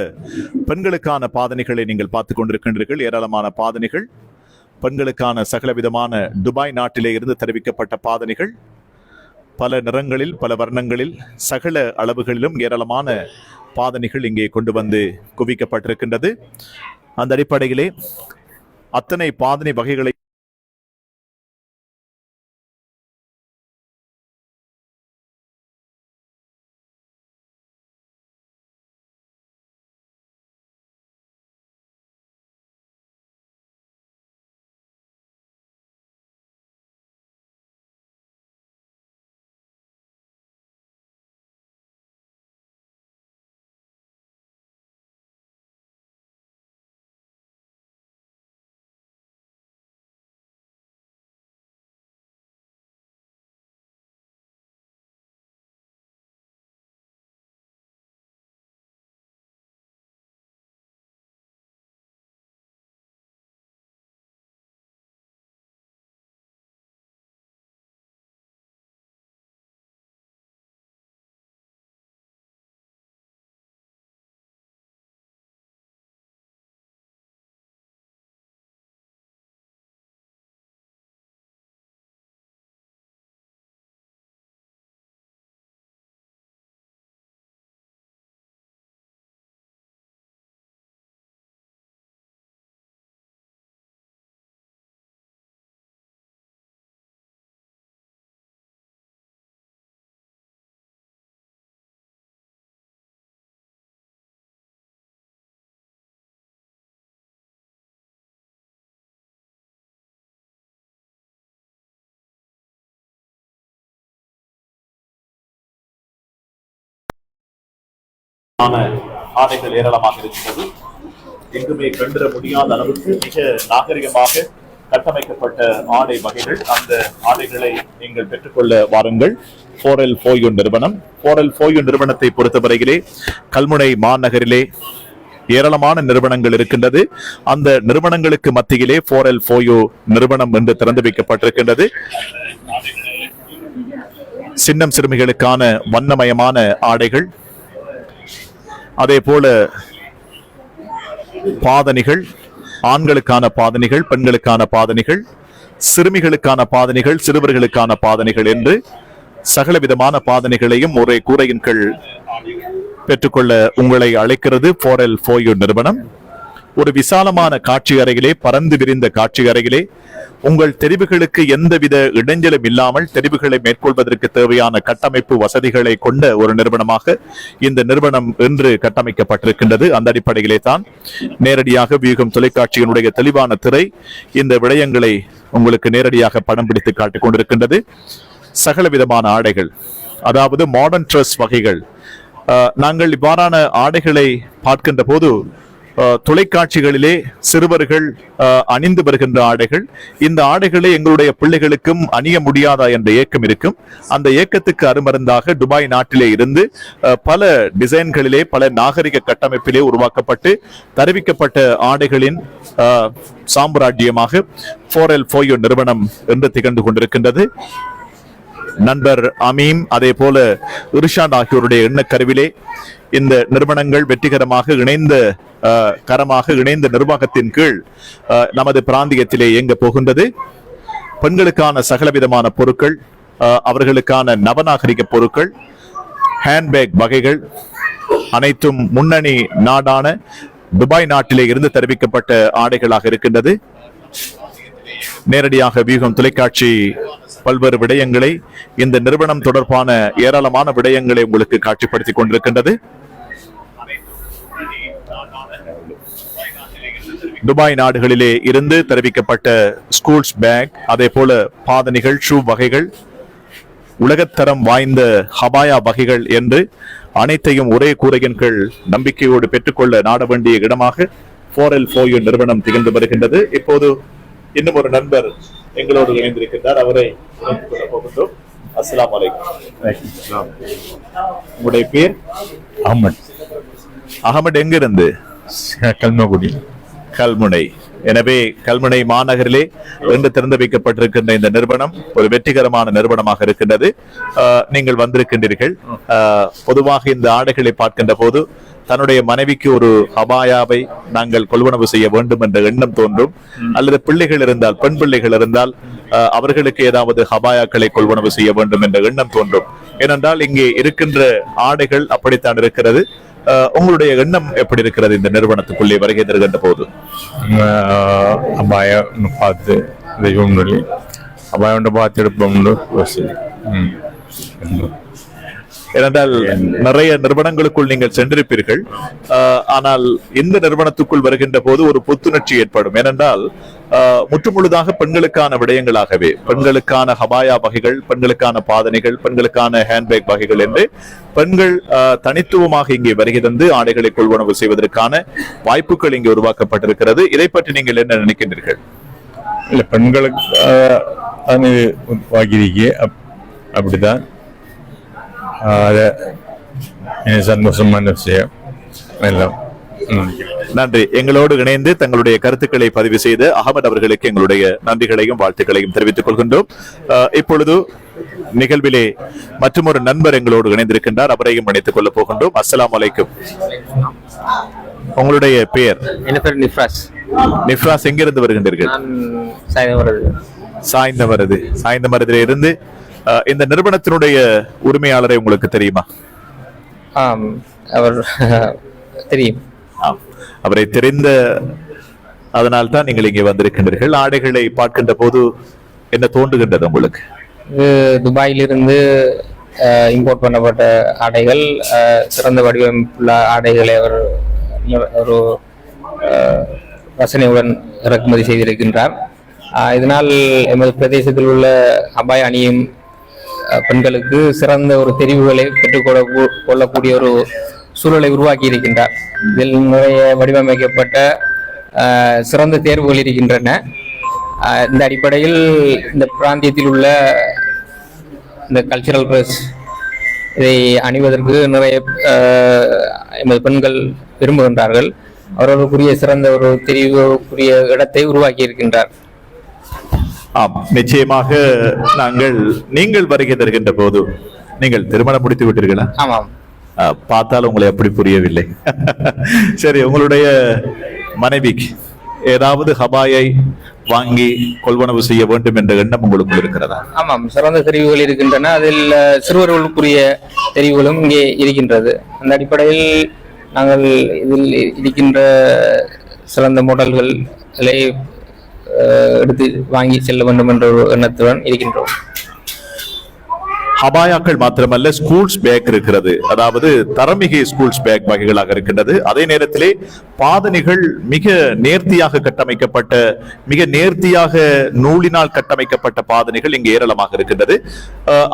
பெண்களுக்கான பாதணிகளை நீங்கள் பார்த்துக் கொண்டிருக்கின்றீர்கள். ஏராளமான பாதணிகள், பெண்களுக்கான சகல விதமான துபாய் நாட்டிலே இருந்து தெரிவிக்கப்பட்ட பாதணிகள், பல நிறங்களில், பல வர்ணங்களில், சகல அளவுகளிலும் ஏராளமான பாதணிகள் இங்கே கொண்டு வந்து குவிக்கப்பட்டிருக்கின்றது. அந்த அடிப்படையிலே அத்தனை பாதணி வகைகளை ஆடைகள் ஏராளமாக இருக்கிறது. எங்குமே கண்டிட முடியாத அளவுக்கு மிக நாகரிகமாக கட்டமைக்கப்பட்ட ஆடை வகைகள். அந்த ஆடைகளை நீங்கள் பெற்றுக்கொள்ள வாருங்கள் 4L4U நிறுவனம். 4L4U நிறுவனத்தை பொறுத்தவரையிலே கல்முனை மாநகரிலே ஏராளமான நிறுவனங்கள் இருக்கின்றது. அந்த நிறுவனங்களுக்கு மத்தியிலே 4L4U நிறுவனம் என்று திறந்து வைக்கப்பட்டிருக்கின்றது. சின்னம் சிறுமிகளுக்கான வண்ணமயமான ஆடைகள், அதே போல பாதணிகள், ஆண்களுக்கான பாதணிகள், பெண்களுக்கான பாதணிகள், சிறுமிகளுக்கான பாதணிகள், சிறுவர்களுக்கான பாதணிகள் என்று சகல விதமான பாதணிகளையும் ஒரே கூரையின் கீழ் பெற்றுக்கொள்ள உங்களை அழைக்கிறது 4L4U நிறுவனம். ஒரு விசாலமான காட்சி அறையிலே, பறந்து விரிந்த காட்சி அறையிலே உங்கள் தெரிவுகளுக்கு எந்தவித இடைஞ்சலும் இல்லாமல் தெரிவுகளை மேற்கொள்வதற்கு தேவையான கட்டமைப்பு வசதிகளை கொண்ட ஒரு நிறுவனமாக இந்த நிறுவனம் இன்று கட்டமைக்கப்பட்டிருக்கின்றது. அந்த அடிப்படையிலே தான் நேரடியாக வியூகம் தொலைக்காட்சியினுடைய தெளிவான திரை இந்த விடயங்களை உங்களுக்கு நேரடியாக படம் பிடித்து காட்டிக் கொண்டிருக்கின்றது. சகலவிதமான ஆடைகள், அதாவது மாடர்ன் ட்ரெஸ் வகைகள். நாங்கள் இவ்வாறான ஆடைகளை பார்க்கின்ற போது தொலைக்காட்சிகளிலே சிறுவர்கள் அணிந்து வருகின்ற ஆடைகள், இந்த ஆடைகளை எங்களுடைய பிள்ளைகளுக்கும் அணிய முடியாதா என்ற ஏக்கம் இருக்கும். அந்த ஏக்கத்துக்கு அருமருந்தாக துபாய் நாட்டிலே இருந்து பல டிசைன்களிலே, பல நாகரிக கட்டமைப்பிலே உருவாக்கப்பட்டு தருவிக்கப்பட்ட ஆடைகளின் சாம்ராஜ்யமாக 4L4U நிறுவனம் என்று திகழ்ந்து கொண்டிருக்கின்றது. நண்பர் அமீம் அதே போல இர்ஷாத் ஆகியோருடைய எண்ணக்கருவிலே இந்த நிறுவனங்கள் வெற்றிகரமாக இணைந்த கரமாக இணைந்த நிர்வாகத்தின் கீழ் நமது பிராந்தியத்திலே இயங்க போகின்றது. பெண்களுக்கான சகலவிதமான பொருட்கள், அவர்களுக்கான நவநாகரிக பொருட்கள், ஹேண்ட்பேக் வகைகள் அனைத்தும் முன்னணி நாடான துபாய் நாட்டிலே இருந்து தெரிவிக்கப்பட்ட ஆடைகளாக இருக்கின்றது. நேரடியாக வியூகம் தொலைக்காட்சி பல்வேறு விடயங்களை, இந்த நிறுவனம் தொடர்பான ஏராளமான விடயங்களை உங்களுக்கு காட்சிப்படுத்திக் கொண்டிருக்கின்றது. துபாய் நாடுகளிலே இருந்து தெரிவிக்கப்பட்ட ஸ்கூல்ஸ் பேக், அதே போல பாதணிகள், ஷூ வகைகள், உலகத்தரம் வாய்ந்த ஹபாயா வகைகள் என்று அனைத்தையும் ஒரே கூரையின் கீழ் நம்பிக்கையோடு பெற்றுக்கொள்ள நாட வேண்டிய இடமாக 4L4U நிறுவனம் திகழ்ந்து வருகின்றது. இப்போது இன்னும் ஒரு நண்பர் எங்களோடு இணைந்திருக்கின்றார். அவரை இணைத்துக் கொள்ள போகின்றோம். அஸ்ஸலாமு அலைக்கும். உங்களுடைய பேர்?
அஹமத்.
அகமது எங்கிருந்து?
கல்மகுடி.
கல்முனை. எனவே கல்முனை மாநகரிலே இன்று திறந்து வைக்கப்பட்டிருக்கின்ற இந்த நிறுவனம் ஒரு வெற்றிகரமான நிறுவனமாக இருக்கின்றது. நீங்கள் வந்திருக்கின்றீர்கள். பொதுவாக இந்த ஆடைகளை பார்க்கின்ற போது தன்னுடைய மனைவிக்கு ஒரு ஹபாயாவை நாங்கள் கொள்வனவு செய்ய வேண்டும் என்ற எண்ணம் தோன்றும். அல்லது பிள்ளைகள் இருந்தால், பெண் பிள்ளைகள் இருந்தால் அவர்களுக்கு ஏதாவது ஹபாயாக்களை கொள்வனவு செய்ய வேண்டும் என்ற எண்ணம் தோன்றும். ஏனென்றால் இங்கே இருக்கின்ற ஆடைகள் அப்படித்தான் இருக்கிறது. உங்களுடைய எண்ணம் எப்படி இருக்கிறது இந்த நிறுவனத்துக்குள்ளே வருகை தருகின்ற போது?
அபாய பார்த்து அபாயம் பார்த்து எடுப்போம்.
ஏனென்றால் நிறைய நிறுவனங்களுக்குள் நீங்கள் சென்றிருப்பீர்கள். ஆனால் இந்த நிறுவனத்துக்குள் வருகின்ற போது ஒரு புத்துணர்ச்சி ஏற்படும். ஏனென்றால் முற்றுமுழுதாக பெண்களுக்கான விடயங்களாகவே, பெண்களுக்கான ஹபாயா வகைகள், பெண்களுக்கான பாதணிகள், பெண்களுக்கான ஹேண்ட்பேக் வகைகள் என்று பெண்கள் தனித்துவமாக இங்கே வருகை தந்து ஆடைகளை கொள்வனவு செய்வதற்கான வாய்ப்புகள் இங்கே உருவாக்கப்பட்டிருக்கிறது. இதை பற்றி நீங்கள் என்ன நினைக்கின்றீர்கள்?
இல்ல, பெண்களுக்கு வாங்கியிருக்கே அப்படிதான். சந்தோஷமான விஷயம் எல்லாம்.
நன்றி. எங்களோடு இணைந்து தங்களுடைய கருத்துக்களை பதிவு செய்து அகமது அவர்களுக்கு எங்களுடைய நன்றிகளையும் வாழ்த்துக்களையும் தெரிவித்துக் கொள்கின்றோம். இப்பொழுது நிகழ்விலே மற்றொரு நண்பர் எங்களோடு இணைந்திருக்கின்றார். அவரையும் இணைத்துக் கொள்ள போகின்றோம். அஸ்ஸலாமு அலைக்கும். உங்களுடைய பெயர்?
என் பேர் நிஃப்ராஸ்.
நிஃப்ராஸ், எங்கிருந்து வருகின்றீர்கள்? சாய்ந்தமருதிலே இருந்து. இந்த நிறுவனத்தினுடைய உரிமையாளரை உங்களுக்கு தெரியுமா?
அவர் தெரியும்.
அவரை தெரிந்த அதனால் தான் நீங்கள் இங்கே வந்திருக்கின்றீர்கள். ஆடைகளை பார்க்கின்ற போது என்ன தோன்றுகின்றது உங்களுக்கு?
துபாயிலிருந்து இம்போர்ட் பண்ணப்பட்ட ஆடைகள், சிறந்த வடிவமைப்புள்ள ஆடைகளை அவர் ஒரு ரசனையுடன் இறக்குமதி செய்திருக்கின்றார். இதனால் எமது பிரதேசத்தில் உள்ள அபாய அணியும் பெண்களுக்கு சிறந்த ஒரு தெரிவுகளை பெற்றுக்கொள்ளக்கூடிய ஒரு சூழலை உருவாக்கி இருக்கின்றார். இதில் நிறைய வடிவமைக்கப்பட்ட சிறந்த தேர்வுகள் இருக்கின்றன. இந்த அடிப்படையில் இந்த பிராந்தியத்தில் உள்ள இந்த கல்ச்சரல் ட்ரெஸ் இதை அணிவதற்கு நிறைய எமது பெண்கள் விரும்புகின்றார்கள். அவர்களுக்குரிய சிறந்த ஒரு தெரிவுக்குரிய இடத்தை உருவாக்கி இருக்கின்றார்.
நிச்சயமாக. நீங்கள் வருகை தருகின்ற போது நீங்கள் திருமணம் முடித்து விட்டீர்களா?
ஆமாம்.
பார்த்தால் உங்களை அப்படி புரியவில்லை. சரி, உங்களுடைய மனைவிக்கு ஏதாவது ஹபாயை வாங்கி கொள்வனவு செய்ய வேண்டும் என்ற எண்ணம் உங்களுக்கு இருக்கிறதா?
ஆமாம், சிறந்த தெரிவுகள் இருக்கின்றன. அதில் சிறுவர்களுக்குரிய தெரிவுகளும் இங்கே இருக்கின்றது. அந்த அடிப்படையில் நாங்கள் இதில் இருக்கின்ற சிறந்த மாடல்களை எடுத்து வாங்கி செல்ல வேண்டும் என்ற ஒரு எண்ணத்துடன் இருக்கின்றோம்.
ஹபாயாக்கள் மாத்திரமல்ல, ஸ்கூல்ஸ் பேக் இருக்கிறது. அதாவது தரமிகு ஸ்கூல்ஸ் பேக் வகைகளாக இருக்கின்றது. அதே நேரத்திலே பாதணிகள் மிக நேர்த்தியாக கட்டமைக்கப்பட்ட, மிக நேர்த்தியாக நூலினால் கட்டமைக்கப்பட்ட பாதணிகள் இங்கு ஏராளமாக இருக்கின்றது.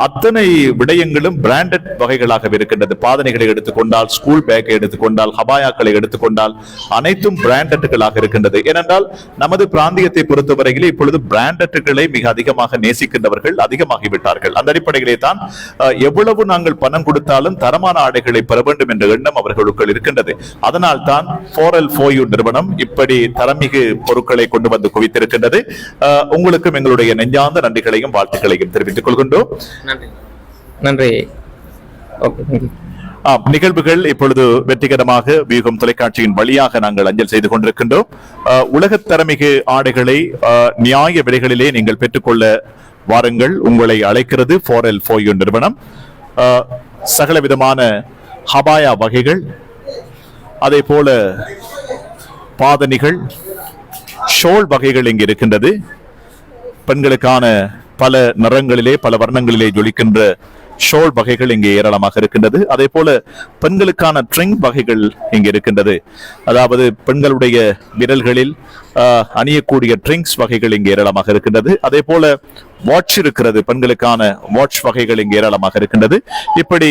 அத்தனை விடயங்களும் பிராண்டட் வகைகளாக இருக்கின்றது. பாதணிகளை எடுத்துக்கொண்டால், ஸ்கூல் பேக்கை எடுத்துக்கொண்டால், ஹபாயாக்களை எடுத்துக்கொண்டால் அனைத்தும் பிராண்டட்களாக இருக்கின்றது. ஏனென்றால் நமது பிராந்தியத்தை பொறுத்தவரையிலே இப்பொழுது பிராண்டட்களை மிக அதிகமாக நேசிக்கின்றவர்கள் அதிகமாகிவிட்டார்கள். அந்த அடிப்படையிலே தான் எவ்வளவு நாங்கள் பணம் கொடுத்தாலும் தரமான ஆடைகளை பெற வேண்டும் என்ற எண்ணம் அவர்களுக்குள் இருக்கின்றது. அதனால் தான் 4L4U நிறுவனம் இப்படி தரமிகு பொருட்களை கொண்டு வந்து குவித்திருக்கின்றது. உங்களுக்கும் எங்களுடைய நெஞ்சார்ந்த நன்றிகளையும் வாழ்த்துக்களையும் தெரிவித்துக் கொள்கின்றோம்.
நன்றி.
நிகழ்வுகள் இப்பொழுது வெற்றிகரமாக வியூகம் தொலைக்காட்சியின் வழியாக நாங்கள் அஞ்சல் செய்து கொண்டிருக்கின்றோம். உலகத் தரமிகு ஆடைகளை நியாய விலைகளிலே நீங்கள் பெற்றுக்கொள்ள வாருங்கள், உங்களை அழைக்கிறது 4L4U நிறுவனம். சகல விதமான ஹபாயா வகைகள், அதே போல பாதணிகள், ஷோல் வகைகள் இங்கு இருக்கின்றது. பெண்களுக்கான பல நிறங்களிலே பல வர்ணங்களிலே ஜொலிக்கின்ற ஷோல் வகைகள் இங்கே ஏராளமாக இருக்கின்றது. அதே போல பெண்களுக்கான ட்ரிங்க் வகைகள் இங்கே இருக்கின்றது. அதாவது பெண்களுடைய விரல்களில் அணியக்கூடிய ட்ரிங்க்ஸ் வகைகள் இங்கே ஏராளமாக இருக்கின்றது. அதே போல வாட்ச் இருக்கிறது, பெண்களுக்கான வாட்ச் வகைகள் இங்கே ஏராளமாக இருக்கின்றது. இப்படி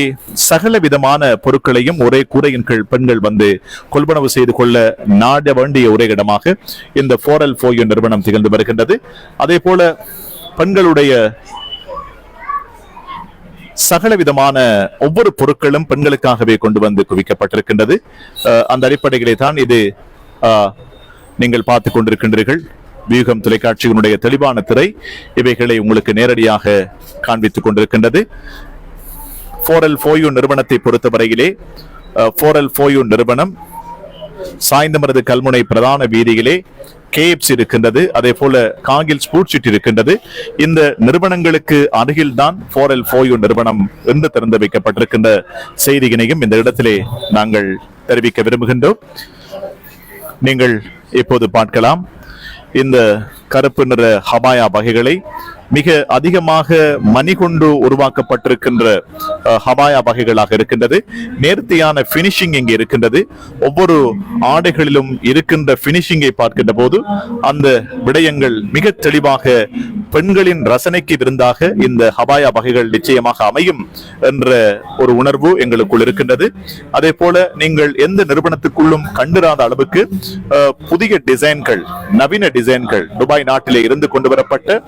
சகல விதமான பொருட்களையும் ஒரே கூரையின் கீழ் பெண்கள் வந்து கொள்வனவு செய்து கொள்ள நாட வேண்டிய ஒரே இடமாக இந்த 4L4U நிறுவனம் திகழ்ந்து வருகின்றது. அதே போல பெண்களுடைய சகல விதமான ஒவ்வொரு பொருட்களும் பெண்களுக்காகவே கொண்டு வந்து குவிக்கப்பட்டிருக்கின்றது. அந்த அடிப்படையிலே தான் இது நீங்கள் பார்த்து கொண்டிருக்கின்றீர்கள். வியூகம் தொலைக்காட்சியினுடைய தெளிவான திரை இவைகளை உங்களுக்கு நேரடியாக காண்பித்துக் கொண்டிருக்கின்றது. 4L4U நிறுவனத்தை பொறுத்தவரையிலே 4L4U நிறுவனம் சாய்ந்தமருது கல்முனை பிரதான வீதியிலே KFC இருக்கின்றது. அதே போல காங்கில் ஸ்போர்ட்ஸ் சிட்டி இருக்கின்றது. இந்த நிறுவனங்களுக்கு அருகில் தான் 4L4U நிறுவனம் என்று திறந்து வைக்கப்பட்டிருக்கின்ற செய்தியினையும் இந்த இடத்திலே நாங்கள் தெரிவிக்க விரும்புகின்றோம். நீங்கள் இப்போது பார்க்கலாம், இந்த கருப்பு நிற ஹபாயா வகைகளை மிக அதிகமாக மணி கொண்டு உருவாக்கப்பட்டிருக்கின்ற ஹபாயா வகைகளாக இருக்கின்றது. நேர்த்தியான பினிஷிங் இங்கே இருக்கின்றது. ஒவ்வொரு ஆடைகளிலும் இருக்கின்ற பினிஷிங்கை பார்க்கின்ற போது அந்த விடயங்கள் மிக தெளிவாக பெண்களின் ரசனைக்கு விருந்தாக இந்த ஹபாயா வகைகள் நிச்சயமாக அமையும் என்ற ஒரு உணர்வு எங்களுக்குள் இருக்கின்றது. அதே போல நீங்கள் எந்த நிறுவனத்துக்குள்ளும் கண்டிராத அளவுக்கு புதிய டிசைன்கள், நவீன டிசைன்கள், துபாய் நாட்டிலே இருந்து கொண்டு வரப்பட்ட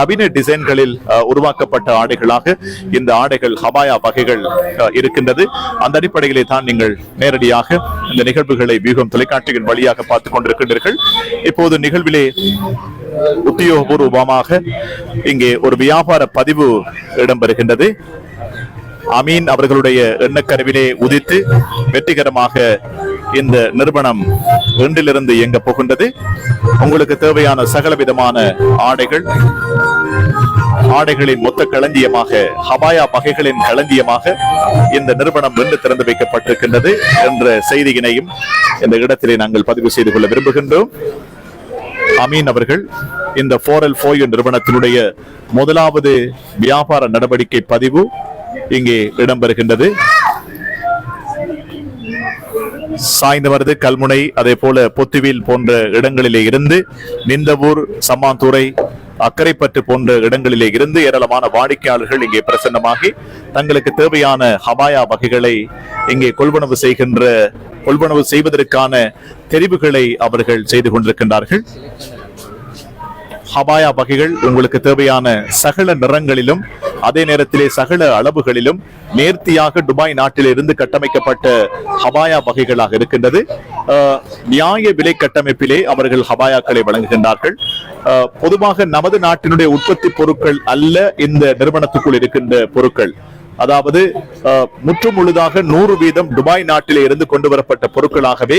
நவீன டிசைன்களில் உருவாக்கப்பட்ட ஆடைகளாக இந்த ஆடைகள் ஹபாயா வகைகள் இருக்கின்றது. அந்த அடிப்படையிலே தான் நீங்கள் நேரடியாக இந்த நிகழ்வுகளை வியூகம் தொலைக்காட்சியின் வழியாக பார்த்துக் கொண்டிருக்கின்றீர்கள். இப்போது நிகழ்விலே உத்தியோகபூர்வமாக இங்கே ஒரு வியாபார பதிவு இடம்பெறுகின்றது. அமீன் அவர்களுடைய எண்ணக்கருவிலே உதித்து வெற்றிகரமாக இந்த நிறுவனம் ஒன்றிலிருந்து இயங்க போகின்றது. உங்களுக்கு தேவையான சகல விதமான ஆடைகள், ஆடைகளின் மொத்த களஞ்சியமாக, ஹபாயா வகைகளின் களஞ்சியமாக இந்த நிறுவனம் வென்று திறந்து வைக்கப்பட்டிருக்கின்றது என்ற செய்தியினையும் இந்த இடத்திலே நாங்கள் பதிவு செய்து கொள்ள விரும்புகின்றோம். அமீன் அவர்கள் இந்த 4L4U நிறுவனத்தினுடைய முதலாவது வியாபார நடவடிக்கை பதிவு இங்கே இடம்பெறுகின்றது. சாய்ந்தமருது கல்முனை, அதே போல பொத்துவில் போன்ற இடங்களிலே இருந்து, நிந்தவூர், சம்மாந்துறை, அக்கரைப்பற்று போன்ற இடங்களிலே இருந்து ஏராளமான வாடிக்கையாளர்கள் இங்கே பிரசன்னமாகி தங்களுக்கு தேவையான ஹபாயா வகைகளை இங்கே கொள்வனவு செய்வதற்கான தெரிவுகளை அவர்கள் செய்து கொண்டிருக்கின்றார்கள். ஹபாயா வகைகள் உங்களுக்கு தேவையான சகல நிறங்களிலும் அதே நேரத்திலே சகல அளவுகளிலும் நேர்த்தியாக துபாய் நாட்டிலிருந்து கட்டமைக்கப்பட்ட ஹபாயா வகைகளாக இருக்கின்றது. நியாய விலை கட்டமைப்பிலே அவர்கள் ஹபாயாக்களை வழங்குகின்றார்கள். பொதுவாக நமது நாட்டினுடைய உற்பத்தி பொருட்கள் அல்ல இந்த நிறுவனத்துக்குள் இருக்கின்ற பொருட்கள். அதாவது முற்றும் முழுதாக 100% துபாய் நாட்டிலே இருந்து கொண்டு வரப்பட்ட பொருட்களாகவே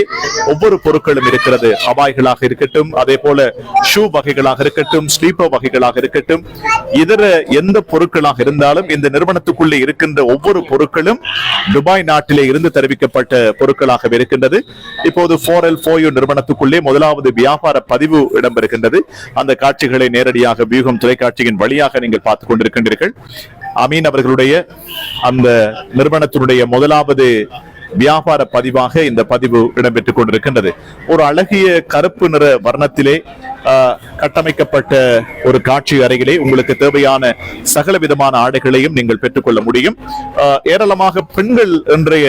ஒவ்வொரு பொருட்களும் இருக்கிறது. ஹபாய்களாக இருக்கட்டும், அதே போல ஷூ வகைகளாக இருக்கட்டும், ஸ்லீப்பர் வகைகளாக இருக்கட்டும், இதர எந்த பொருட்களாக இருந்தாலும் இந்த நிறுவனத்துக்குள்ளே இருக்கின்ற ஒவ்வொரு பொருட்களும் துபாய் நாட்டிலே இருந்து தெரிவிக்கப்பட்ட பொருட்களாக இருக்கின்றது. இப்போது 4L4U நிறுவனத்துக்குள்ளே முதலாவது வியாபார பதிவு இடம்பெறுகின்றது. அந்த காட்சிகளை நேரடியாக வியூகம் தொலைக்காட்சியின் வழியாக நீங்கள் பார்த்துக் கொண்டிருக்கின்றீர்கள். அமீன் அவர்களுடைய அந்த நிறுவனத்தினுடைய முதலாவது வியாபார பதிவாக இந்த பதிவு இடம்பெற்றுக் கொண்டிருக்கின்றது. ஒரு அழகிய கருப்பு நிற வர்ணத்திலே கட்டமைக்கப்பட்ட ஒரு காட்சி அறையிலே உங்களுக்கு தேவையான சகல விதமான ஆடைகளையும் நீங்கள் பெற்றுக்கொள்ள முடியும். ஏராளமாக பெண்கள் இன்றைய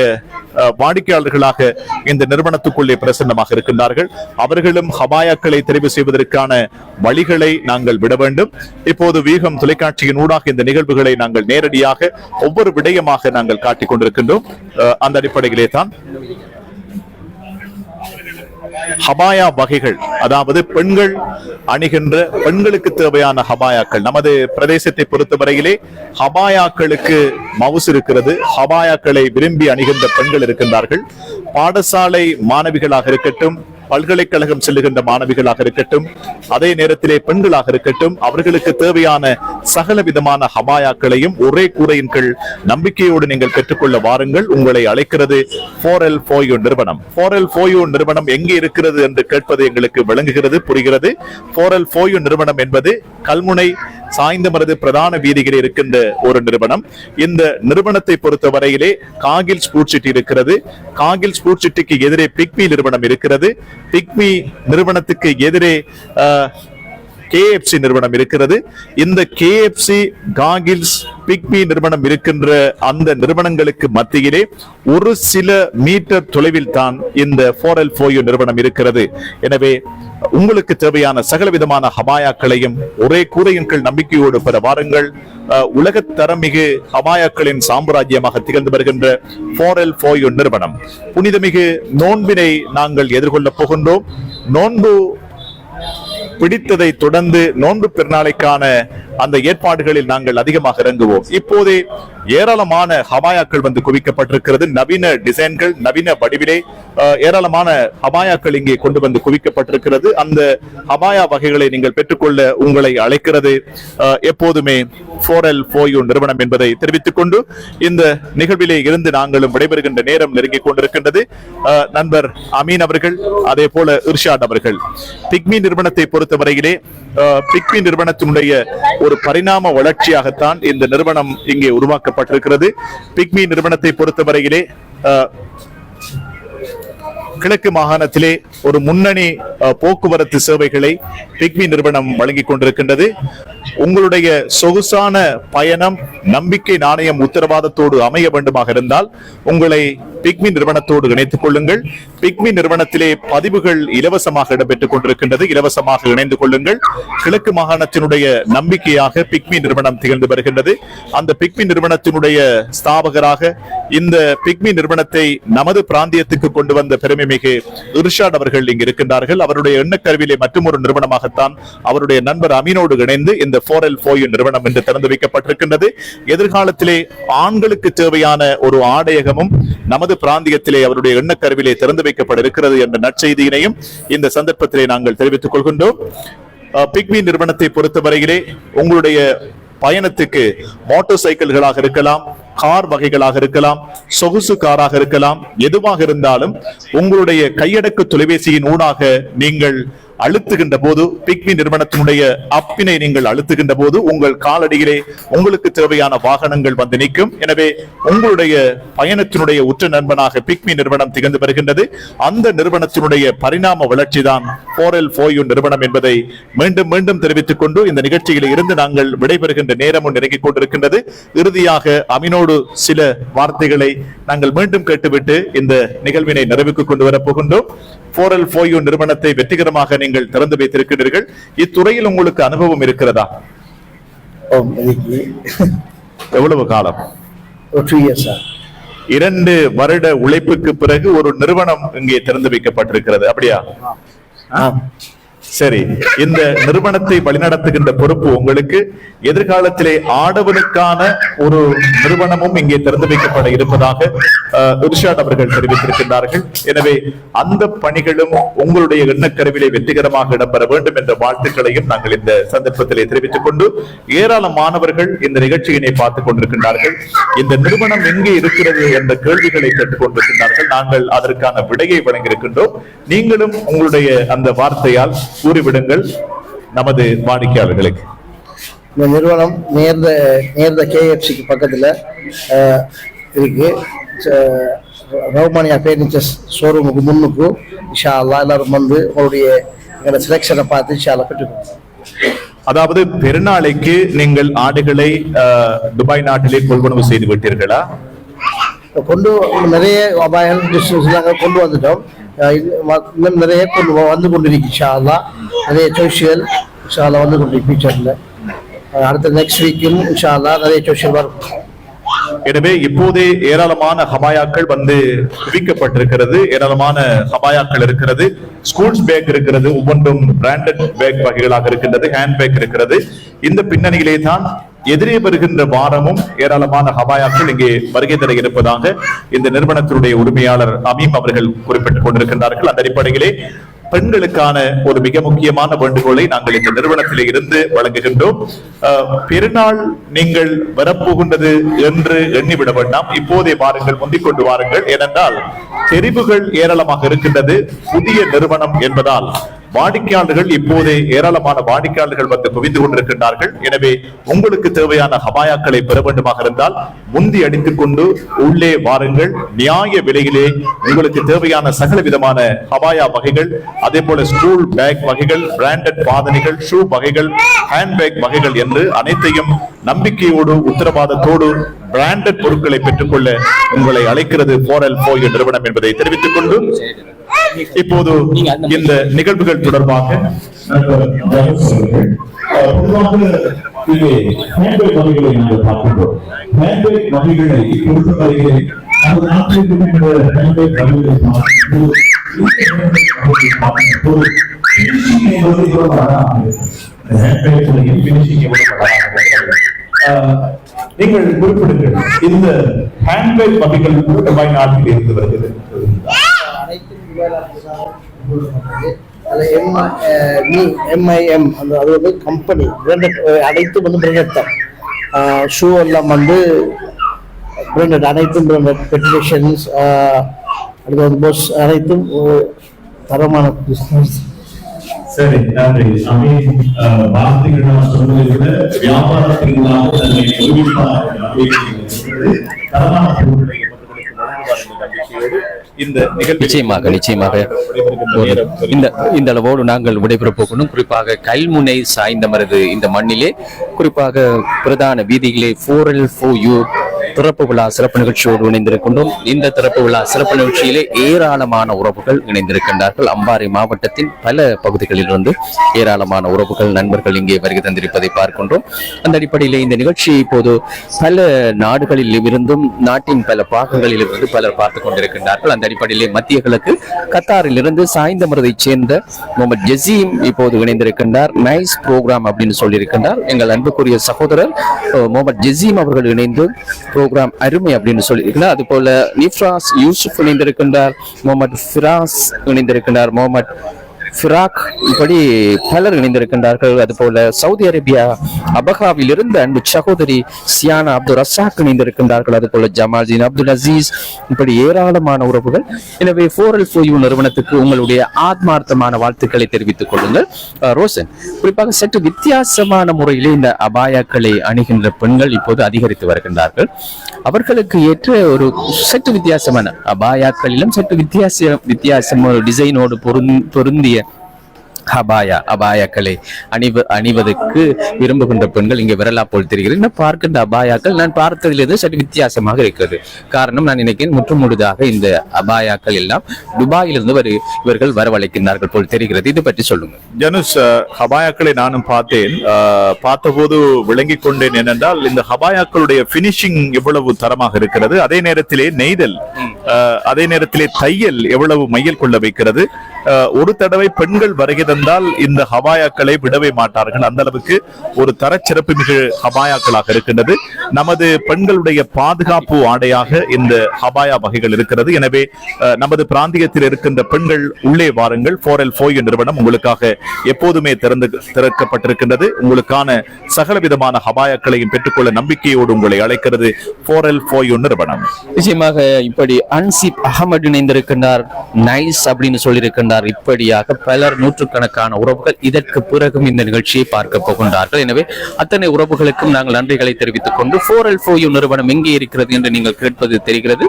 வாடிக்கையாளர்களாக இந்த நிறுவனத்துக்குள்ளே பிரசன்னமாக இருக்கின்றார்கள். அவர்களும் ஹபாயாக்களை தெரிவு செய்வதற்கான வழிகளை நாங்கள் விட வேண்டும். இப்போது வீகம் தொலைக்காட்சியின் ஊடாக இந்த நிகழ்வுகளை நாங்கள் நேரடியாக ஒவ்வொரு விடயமாக நாங்கள் காட்டிக் கொண்டிருக்கின்றோம். அந்த அடிப்படையிலே தான் ஹபாயா வகைகள், அதாவது பெண்கள் அணிகின்ற பெண்களுக்கு தேவையான ஹபாயாக்கள். நமது பிரதேசத்தை பொறுத்தவரையிலே ஹபாயாக்களுக்கு மவுசு இருக்கிறது. ஹபாயாக்களை விரும்பி அணிகின்ற பெண்கள் இருக்கின்றார்கள். பாடசாலை மாணவிகளாக இருக்கட்டும், பல்கலைக்கழகம் செல்லுகின்ற மாணவிகளாக இருக்கட்டும், அதே நேரத்திலே பெண்களாக இருக்கட்டும், அவர்களுக்கு தேவையான சகல விதமான ஹபாயாக்களையும் ஒரே கூரையின் கீழ் நம்பிக்கையோடு நீங்கள் பெற்றுக்கொள்ள வாருங்கள். உங்களை அழைக்கிறது 4L4U நிறுவனம். 4L4U நிறுவனம் எங்கே இருக்கிறது என்று கேட்பது எங்களுக்கு விளங்குகிறது, புரிகிறது. 4L4U நிறுவனம் என்பது கல்முனை சாய்ந்தமருது பிரதான வீதிகளில் இருக்கின்ற ஒரு நிறுவனம். இந்த நிறுவனத்தை பொறுத்தவரையிலே காகில் ஸ்பூட் சிட்டி இருக்கிறது. காகில் ஸ்பூட் சிட்டிக்கு எதிரே பிக்மி நிறுவனம் இருக்கிறது. பிக்மி நிறுவனத்துக்கு எதிரே KFC நிறுவனம் இருக்கிறது. இந்த KFC, காகில்ஸ், பிக்மி நிறுவனம் இருக்கின்ற அந்த நிறுவனங்களுக்கு மத்தியிலே ஒரு சில மீட்டர் தொலைவில் தான் இந்த 4L4U நிறுவனம் இருக்கிறது. எனவே உங்களுக்கு தேவையான சகல விதமான ஹபாயாக்களையும் ஒரே கூரையின் கீழ் நம்பிக்கையோடு பெற வாருங்கள். உலகத்தரமிகு ஹபாயாக்களின் சாம்ராஜ்யமாக திகழ்ந்து வருகின்ற 4L4U நிறுவனம். புனிதமிகு நோன்பினை நாங்கள் எதிர்கொள்ள போகின்றோம். நோன்பு பிடித்ததை தொடர்ந்து நோன்பு பெருநாளைக்கான அந்த ஏற்பாடுகளில் நாங்கள் அதிகமாக இறங்குவோம். இப்போதே ஏராளமான ஹபாயாக்கள் வந்து குவிக்கப்பட்டிருக்கிறது. நவீன டிசைன்கள், நவீன வடிவிலே ஏராளமான ஹபாயாக்கள் இங்கே கொண்டு வந்து குவிக்கப்பட்டிருக்கிறது. அந்த ஹபாயா வகைகளை நீங்கள் பெற்றுக்கொள்ள உங்களை அழைக்கிறது எப்போதுமே 4L4U நிறுவனம் என்பதை தெரிவித்துக் கொண்டு இந்த நிகழ்விலே இருந்து நாங்களும் விடைபெறுகின்ற நேரம் நெருங்கிக் கொண்டிருக்கின்றது. நண்பர் அமீன் அவர்கள், அதே போல இர்ஷாட் அவர்கள், பிக்மி நிறுவனத்தை பொறுத்தவரையிலே பிக்மி நிறுவனத்தினுடைய ஒரு பரிணாம வளர்ச்சியாகத்தான் இந்த நிறுவனம் இங்கே உருவாக்கப்பட்டிருக்கிறது. பிக்மி நிறுவனத்தை பொறுத்தவரையிலே கிழக்கு மாகாணத்திலே ஒரு முன்னணி போக்குவரத்து சேவைகளை பிக்மி நிறுவனம் வழங்கிக் கொண்டிருக்கின்றது. உங்களுடைய சொகுசான பயணம் நம்பிக்கை நாணயம் உத்தரவாதத்தோடு அமைய வேண்டுமாக இருந்தால் உங்களை பிக்மி நிறுவனத்தோடு இணைத்துக் கொள்ளுங்கள். பிக்மி நிறுவனத்திலே பதிவுகள் இலவசமாக இடம்பெற்றுக் கொண்டிருக்கின்றது. இலவசமாக இணைந்து கொள்ளுங்கள். கிழக்கு மாகாணத்தினுடைய நம்பிக்கையாக பிக்மி நிறுவனம் திகழ்ந்து வருகின்றது. அந்த பிக்மி நிறுவனத்தினுடைய ஸ்தாபகராக இந்த பிக்மி நிறுவனத்தை நமது பிராந்தியத்துக்கு கொண்டு வந்த பெருமை மிகு இர்ஷாட் அவர்கள் இங்கு இருக்கின்றார்கள். அவருடைய எண்ணக்கருவிலே மற்றும் ஒரு நிறுவனமாகத்தான் அவருடைய நண்பர் அமீனோடு இணைந்து இந்த 4L4U நிறுவனம் என்று திறந்து வைக்கப்பட்டிருக்கின்றது. எதிர்காலத்திலே ஆண்களுக்கு தேவையான ஒரு ஆடையகமும் நமது பிராந்தியத்திலே அவருடைய எண்ணக்கருவிலே திறந்து வைக்கப்பட இருக்கிறது என்ற நற்செய்தியினையும் இந்த சந்தர்ப்பத்திலே நாங்கள் தெரிவித்துக் கொள்கின்றோம். பிக்மி நிறுவனத்தை பொறுத்தவரையிலே உங்களுடைய பயணத்துக்கு மோட்டார் சைக்கிள்களாக இருக்கலாம், கார் வகைகளாக இருக்கலாம், சொகுசு காராக இருக்கலாம், எதுவாக இருந்தாலும் உங்களுடைய கையடக்கு தொலைபேசியின் ஊடாக நீங்கள் அழுத்துகின்ற போது, பிக்மி நிறுவனத்தினுடைய அப்பினை நீங்கள் அழுத்துகின்ற போது உங்கள் காலடியிலே உங்களுக்கு தேவையான வாகனங்கள் வந்து நிற்கும். எனவே உங்களுடைய பயணத்தினுடைய உற்ற நண்பனாக பிக்மி நிறுவனம் திகழ்ந்து வருகின்றது. அந்த நிறுவனத்தினுடைய பரிணாம வளர்ச்சி தான் 4L4U நிறுவனம் என்பதை மீண்டும் மீண்டும் தெரிவித்துக் கொண்டு இந்த நிகழ்ச்சியில் இருந்து நாங்கள் விடைபெறுகின்ற நேரமும் நெருங்கிக் கொண்டிருக்கின்றது. இறுதியாக அமீனோடு சில வார்த்தைகளை நாங்கள் மீண்டும் கேட்டுவிட்டு இந்த நிகழ்வினை நிறைவுக்கு கொண்டு வரப் போகின்றோம். 4L4U நிறுவனத்தை வெற்றிகரமாக நீங்கள் திறந்து வைத்திருக்கிறீர்கள். இத்துறையில் உங்களுக்கு அனுபவம் இருக்கிறதா? எவ்வளவு காலம்?
2 years.
2 வருட உழைப்புக்கு பிறகு ஒரு நிறுவனம் இங்கே திறந்து வைக்கப்பட்டிருக்கிறது, அப்படியா? சரி, இந்த நிறுவனத்தை வழிநடத்துகின்ற பொறுப்பு உங்களுக்கு. எதிர்காலத்திலே ஆடவனுக்கான ஒரு நிறுவனமும் இங்கே திறந்து வைக்கப்பட இருப்பதாக இர்ஷாட் அவர்கள் தெரிவித்திருக்கின்றார்கள். எனவே அந்த பணிகளும் உங்களுடைய எண்ணக்கருவிலே வெற்றிகரமாக இடம்பெற வேண்டும் என்ற வாழ்த்துக்களையும் நாங்கள் இந்த சந்தர்ப்பத்திலே தெரிவித்துக் கொண்டு, ஏராளமானவர்கள் இந்த நிகழ்ச்சியினை பார்த்துக் கொண்டிருக்கின்றார்கள். இந்த நிறுவனம் எங்கே இருக்கிறது என்ற கேள்விகளை கேட்டுக் கொண்டிருக்கின்றார்கள். நாங்கள் அதற்கான விடையை வழங்கியிருக்கின்றோம். நீங்களும் உங்களுடைய அந்த வார்த்தையால் கூறிவிடுங்கள் நமது வாடிக்கையாளர்களுக்கு.
இந்த நிறுவனம் நேர்ந்த கேஎஃப்சிக்கு பக்கத்தில் இருக்கு. ரவுமானியா ஃபர்னிச்சர்ஸ் ஷோரூமுக்கு முன்னுக்கு இன்ஷா அல்லாஹ் எல்லாரும் வந்து உங்களுடைய எங்களோட செலெக்ஷனை பார்த்து இன்ஷா அல்லாஹ் பெற்றுக்கணும்.
அதாவது பெருநாளைக்கு நீங்கள் ஆடுகளை துபாய் நாட்டிலே கொள்வனவு செய்து விட்டீர்களா?
கொண்டு நிறைய அபாயம் கொண்டு வந்துட்டோம். இன்னும் நிறைய வந்து கொண்டிருக்கு இன்ஷா அல்லாஹ். நிறைய சோஷியல் இன்ஷா அல்லாஹ் வந்து கொண்டிருக்கு ஃபியூச்சர்ல. அடுத்த நெக்ஸ்ட் வீக்கும் இன்ஷா அல்லாஹ் நிறைய சோஷியல் வரும்.
எனவே இப்போதே ஏராளமான ஹபாயாக்கள் வந்து குவிக்கப்பட்டிருக்கிறது. ஏராளமான ஹபாயாக்கள் இருக்கிறது. ஸ்கூல்ஸ் பேக் இருக்கிறது. ஒவ்வொன்றும் பிராண்டட் பேக் வகைகளாக இருக்கின்றது. ஹேண்ட் பேக் இருக்கிறது. இந்த பின்னணியிலே தான் எதிரே வருகின்ற வாரமும் ஏராளமான ஹபாயாக்கள் இங்கே வருகை தர இருப்பதாக இந்த நிறுவனத்தினுடைய உரிமையாளர் அமீம் அவர்கள் குறிப்பிட்டுக் கொண்டிருக்கின்றார்கள். அந்த அடிப்படையிலே பெண்களுக்கான ஒரு மிக முக்கியமான வேண்டுகோளை நாங்கள் இந்த நிறுவனத்திலே இருந்து வழங்குகின்றோம். பெருநாள் நீங்கள் வரப்போகின்றது என்று எண்ணிவிட வேண்டாம். இப்போதே வாருங்கள், முந்திக் கொண்டு வாருங்கள். ஏனென்றால் தெரிவுகள் ஏராளமாக இருக்கின்றது. புதிய நிறுவனம் என்பதால் வாடிக்கையாளர்கள் இப்போதே ஏராளமான வாடிக்கையாளர்கள் வந்து குவிந்து கொண்டிருக்கின்றார்கள். எனவே உங்களுக்கு தேவையான ஹபாயாக்களை பெற வேண்டுமாக இருந்தால் முந்தி அடித்துக் கொண்டு உள்ளே வாருங்கள். நியாய விலையிலே உங்களுக்கு தேவையான சகல விதமான ஹபாயா வகைகள், அதே போல ஸ்கூல் பேக் வகைகள், பிராண்டட் பாதனைகள், ஷூ வகைகள், ஹேண்ட் பேக் வகைகள் என்று அனைத்தையும் நம்பிக்கையோடு உத்தரவாதத்தோடு பிராண்டட் பொருட்களை பெற்றுக்கொள்ள உங்களை அழைக்கிறது 4L4U நிறுவனம் என்பதை தெரிவித்துக் கொண்டு இப்போது இந்த நிகழ்வுகள் தொடர்பாக நீங்கள் குறிப்பிடுங்கள், இந்த ஹேண்ட்பேக் வகைகள் துபாய் நாட்டில் இருந்து வருகிறது. MIM அது வந்து கம்பெனி அனைத்தும் வந்து பிராண்டட் தான். ஷூ எல்லாம் வந்து பிராண்டட், அனைத்தும் பிராண்டட். ஃபெடரேஷன்ஸ் அடுத்து வந்து போஸ் அனைத்தும் தரமான பிசினஸ். சரி, நன்றி. வார்த்தைகள் சொல்வதை விட வியாபாரத்திற்காக தன்னை
நிச்சயமாக இந்த அளவோடு நாங்கள் விடைபெறப் போகணும். குறிப்பாக கல்முனை சாய்ந்தமரது இந்த மண்ணிலே, குறிப்பாக பிரதான வீதியிலே 4L4U திறப்பு விழா சிறப்பு நிகழ்ச்சியோடு இணைந்திருக்கின்றோம். இந்த திறப்பு விழா சிறப்பு நிகழ்ச்சியிலே ஏராளமான உறவுகள் இணைந்திருக்கின்றார்கள். அம்பாறை மாவட்டத்தின் பல பகுதிகளிலிருந்து ஏராளமான உறவுகள், நண்பர்கள் இங்கே வருகை தந்திருப்பதை பார்க்கின்றோம். அந்த அடிப்படையிலே இந்த நிகழ்ச்சியை இப்போது பல நாடுகளில் இருந்தும் நாட்டின் பல பாகங்களில் இருந்து பலர் பார்த்துக் கொண்டிருக்கின்றார்கள். அந்த அடிப்படையிலே மத்திய கிழக்கு கத்தாரில் இருந்து சாய்ந்தமரதைச் சேர்ந்த முகமது ஜசீம் இப்போது இணைந்திருக்கின்றார். நைஸ் ப்ரோக்ராம் அப்படின்னு சொல்லியிருக்கின்றார். எங்கள் அன்புக்குரிய சகோதரர் முகமது ஜசீம் அவர்கள் இணைந்து ப்ரோக்ராம் அருமை அப்படின்னு சொல்லியிருக்கிறார். அது போல நிஃப்ராஸ் யூசுப் இணைந்திருக்கின்றார். முகமது ஃபிராஸ் இணைந்திருக்கின்றார். முகமது ஃபிராக், இப்படி பலர் இணைந்திருக்கின்றார்கள். அதுபோல சவுதி அரேபியா அபகாவில் இருந்து அன்பு சகோதரி சியானா அப்துல் ரசாக் இணைந்திருக்கின்றார்கள். அதுபோல ஜமால்தீன் அப்துல் அசீஸ், இப்படி ஏராளமான உறவுகள். எனவே 4L4U நிறுவனத்துக்கு உங்களுடைய ஆத்மார்த்தமான வாழ்த்துக்களை தெரிவித்துக் கொள்ளுங்கள். ரோசன், குறிப்பாக சற்று வித்தியாசமான முறையிலே இந்த அபாயாக்களை அணுகின்ற பெண்கள் இப்போது அதிகரித்து வருகின்றார்கள். அவர்களுக்கு ஏற்ற ஒரு சற்று வித்தியாசமான அபாயாக்களிலும் சற்று வித்தியாசமான டிசைனோடு பொருந்திய அபாயாக்களை அணிவதற்கு விரும்புகின்ற பெண்கள் இங்கே விரலா போல் தெரிகிறது. பார்க்கின்ற அபாயாக்கள் நான் பார்த்ததிலிருந்து சற்று வித்தியாசமாக இருக்கிறது. காரணம், நான் நினைக்கிறேன் முற்றுமுழுதாக இந்த அபாயாக்கள் எல்லாம் துபாயிலிருந்து இவர்கள் வரவழைக்கின்றார்கள் போல் தெரிகிறது. இது பற்றி சொல்லுங்க.
ஜனுஷ், ஹபாயாக்களை நானும் பார்த்தேன். பார்த்தபோது விளங்கிக் கொண்டேன் என்னென்றால் இந்த ஹபாயாக்களுடைய பினிஷிங் எவ்வளவு தரமாக இருக்கிறது, அதே நேரத்திலே நெய்தல், அதே நேரத்திலே தையல் எவ்வளவு மையல் கொள்ள வைக்கிறது. ஒரு தடவை பெண்கள் வருகை தந்தால் இந்த ஹபாயாக்களை விடவே மாட்டார்கள். அந்த அளவுக்கு ஒரு தரச்சிறப்பு மிகு ஹபாயாக்களாக இருக்கின்றது. நமது பெண்களுடைய பாதுகாப்பு ஆடையாக இந்த ஹபாயா வகைகள் இருக்கிறது. எனவே நமது பிராந்தியத்தில் இருக்கின்ற பெண்கள் உள்ளே வாருங்கள். 4L4U நிறுவனம் உங்களுக்காக எப்போதுமே திறக்கப்பட்டிருக்கின்றது. உங்களுக்கான சகல விதமான ஹபாயாக்களையும் பெற்றுக்கொள்ள நம்பிக்கையோடு உங்களை அழைக்கிறது 4L4U நிறுவனம்.
நிச்சயமாக இப்ப இப்படி அன்சிப் அகமது இணைந்திருக்கின்றார், நைஸ் அப்படின்னு சொல்லியிருக்கின்றார். இப்படியாக பலர் நூற்றுக்கணக்கான உறவுகள் இதற்கு பிறகும் இந்த நிகழ்ச்சியை பார்க்க போகின்றார்கள். எனவே அத்தனை உறவுகளுக்கும் நாங்கள் நன்றிகளை தெரிவித்துக் கொண்டு 4L4U நிறுவனம் எங்கே இருக்கிறது என்று நீங்கள் கேட்பது தெரிகிறது.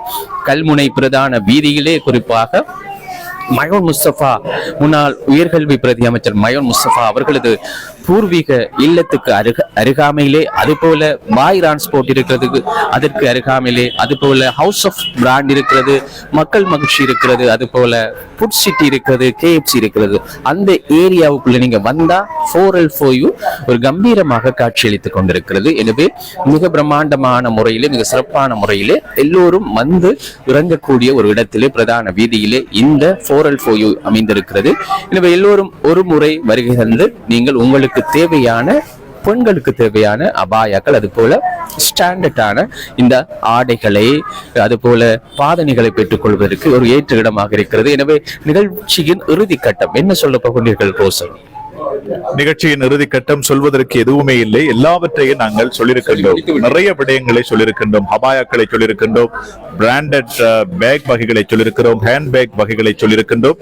கல்முனை பிரதான வீதியிலே, குறிப்பாக மயோன் முஸ்தபா, முன்னாள் உயர்கல்வி பிரதி அமைச்சர் மயோன் முஸ்தபா அவர்களது பூர்வீக இல்லத்துக்கு அருகாமையிலே, அதுபோல பாய் டிரான்ஸ்போர்ட் இருக்கிறது அதற்கு அருகாமையிலே, அதுபோல ஹவுஸ் ஆஃப் பிராண்ட் இருக்கிறது, மக்கள் மகிழ்ச்சி இருக்கிறது, அதுபோல ஃபுட் சிட்டி இருக்கிறது, KFC இருக்கிறது. அந்த ஏரியாவுக்குள்ள நீங்க வந்தா 4L4U ஒரு கம்பீரமாக காட்சியளித்துக் கொண்டிருக்கிறது. எனவே மிக பிரம்மாண்டமான முறையிலே, மிக சிறப்பான முறையிலே எல்லோரும் வந்து இறங்கக்கூடிய ஒரு இடத்திலே, பிரதான வீதியிலே இந்த 4L4U அமைந்திருக்கிறது. எனவே எல்லோரும் ஒரு முறை வருகை தந்து நீங்கள் உங்களுக்கு தேவையான, பெண்களுக்கு தேவையான அபாயாக்கள், அது போல ஸ்டாண்டர்டான இந்த ஆடைகளை, அது போல பாதணிகளை பெற்றுக் கொள்வதற்கு ஒரு ஏற்ற இடமாக இருக்கிறது. எனவே நிகழ்ச்சியின் இறுதி கட்டம் என்ன சொல்ல போகிறீர்கள் ரோசன்?
நிகழ்ச்சியின் இறுதி கட்டம் சொல்வதற்கு எதுவுமே இல்லை. எல்லாவற்றையும் நாங்கள் சொல்லியிருக்கின்றோம். நிறைய விடயங்களை சொல்லியிருக்கின்றோம். ஹபாயாக்களை சொல்லியிருக்கின்றோம், பிராண்டட் பேக் வகைகளை சொல்லியிருக்கிறோம், ஹேண்ட் பேக் வகைகளை சொல்லியிருக்கின்றோம்.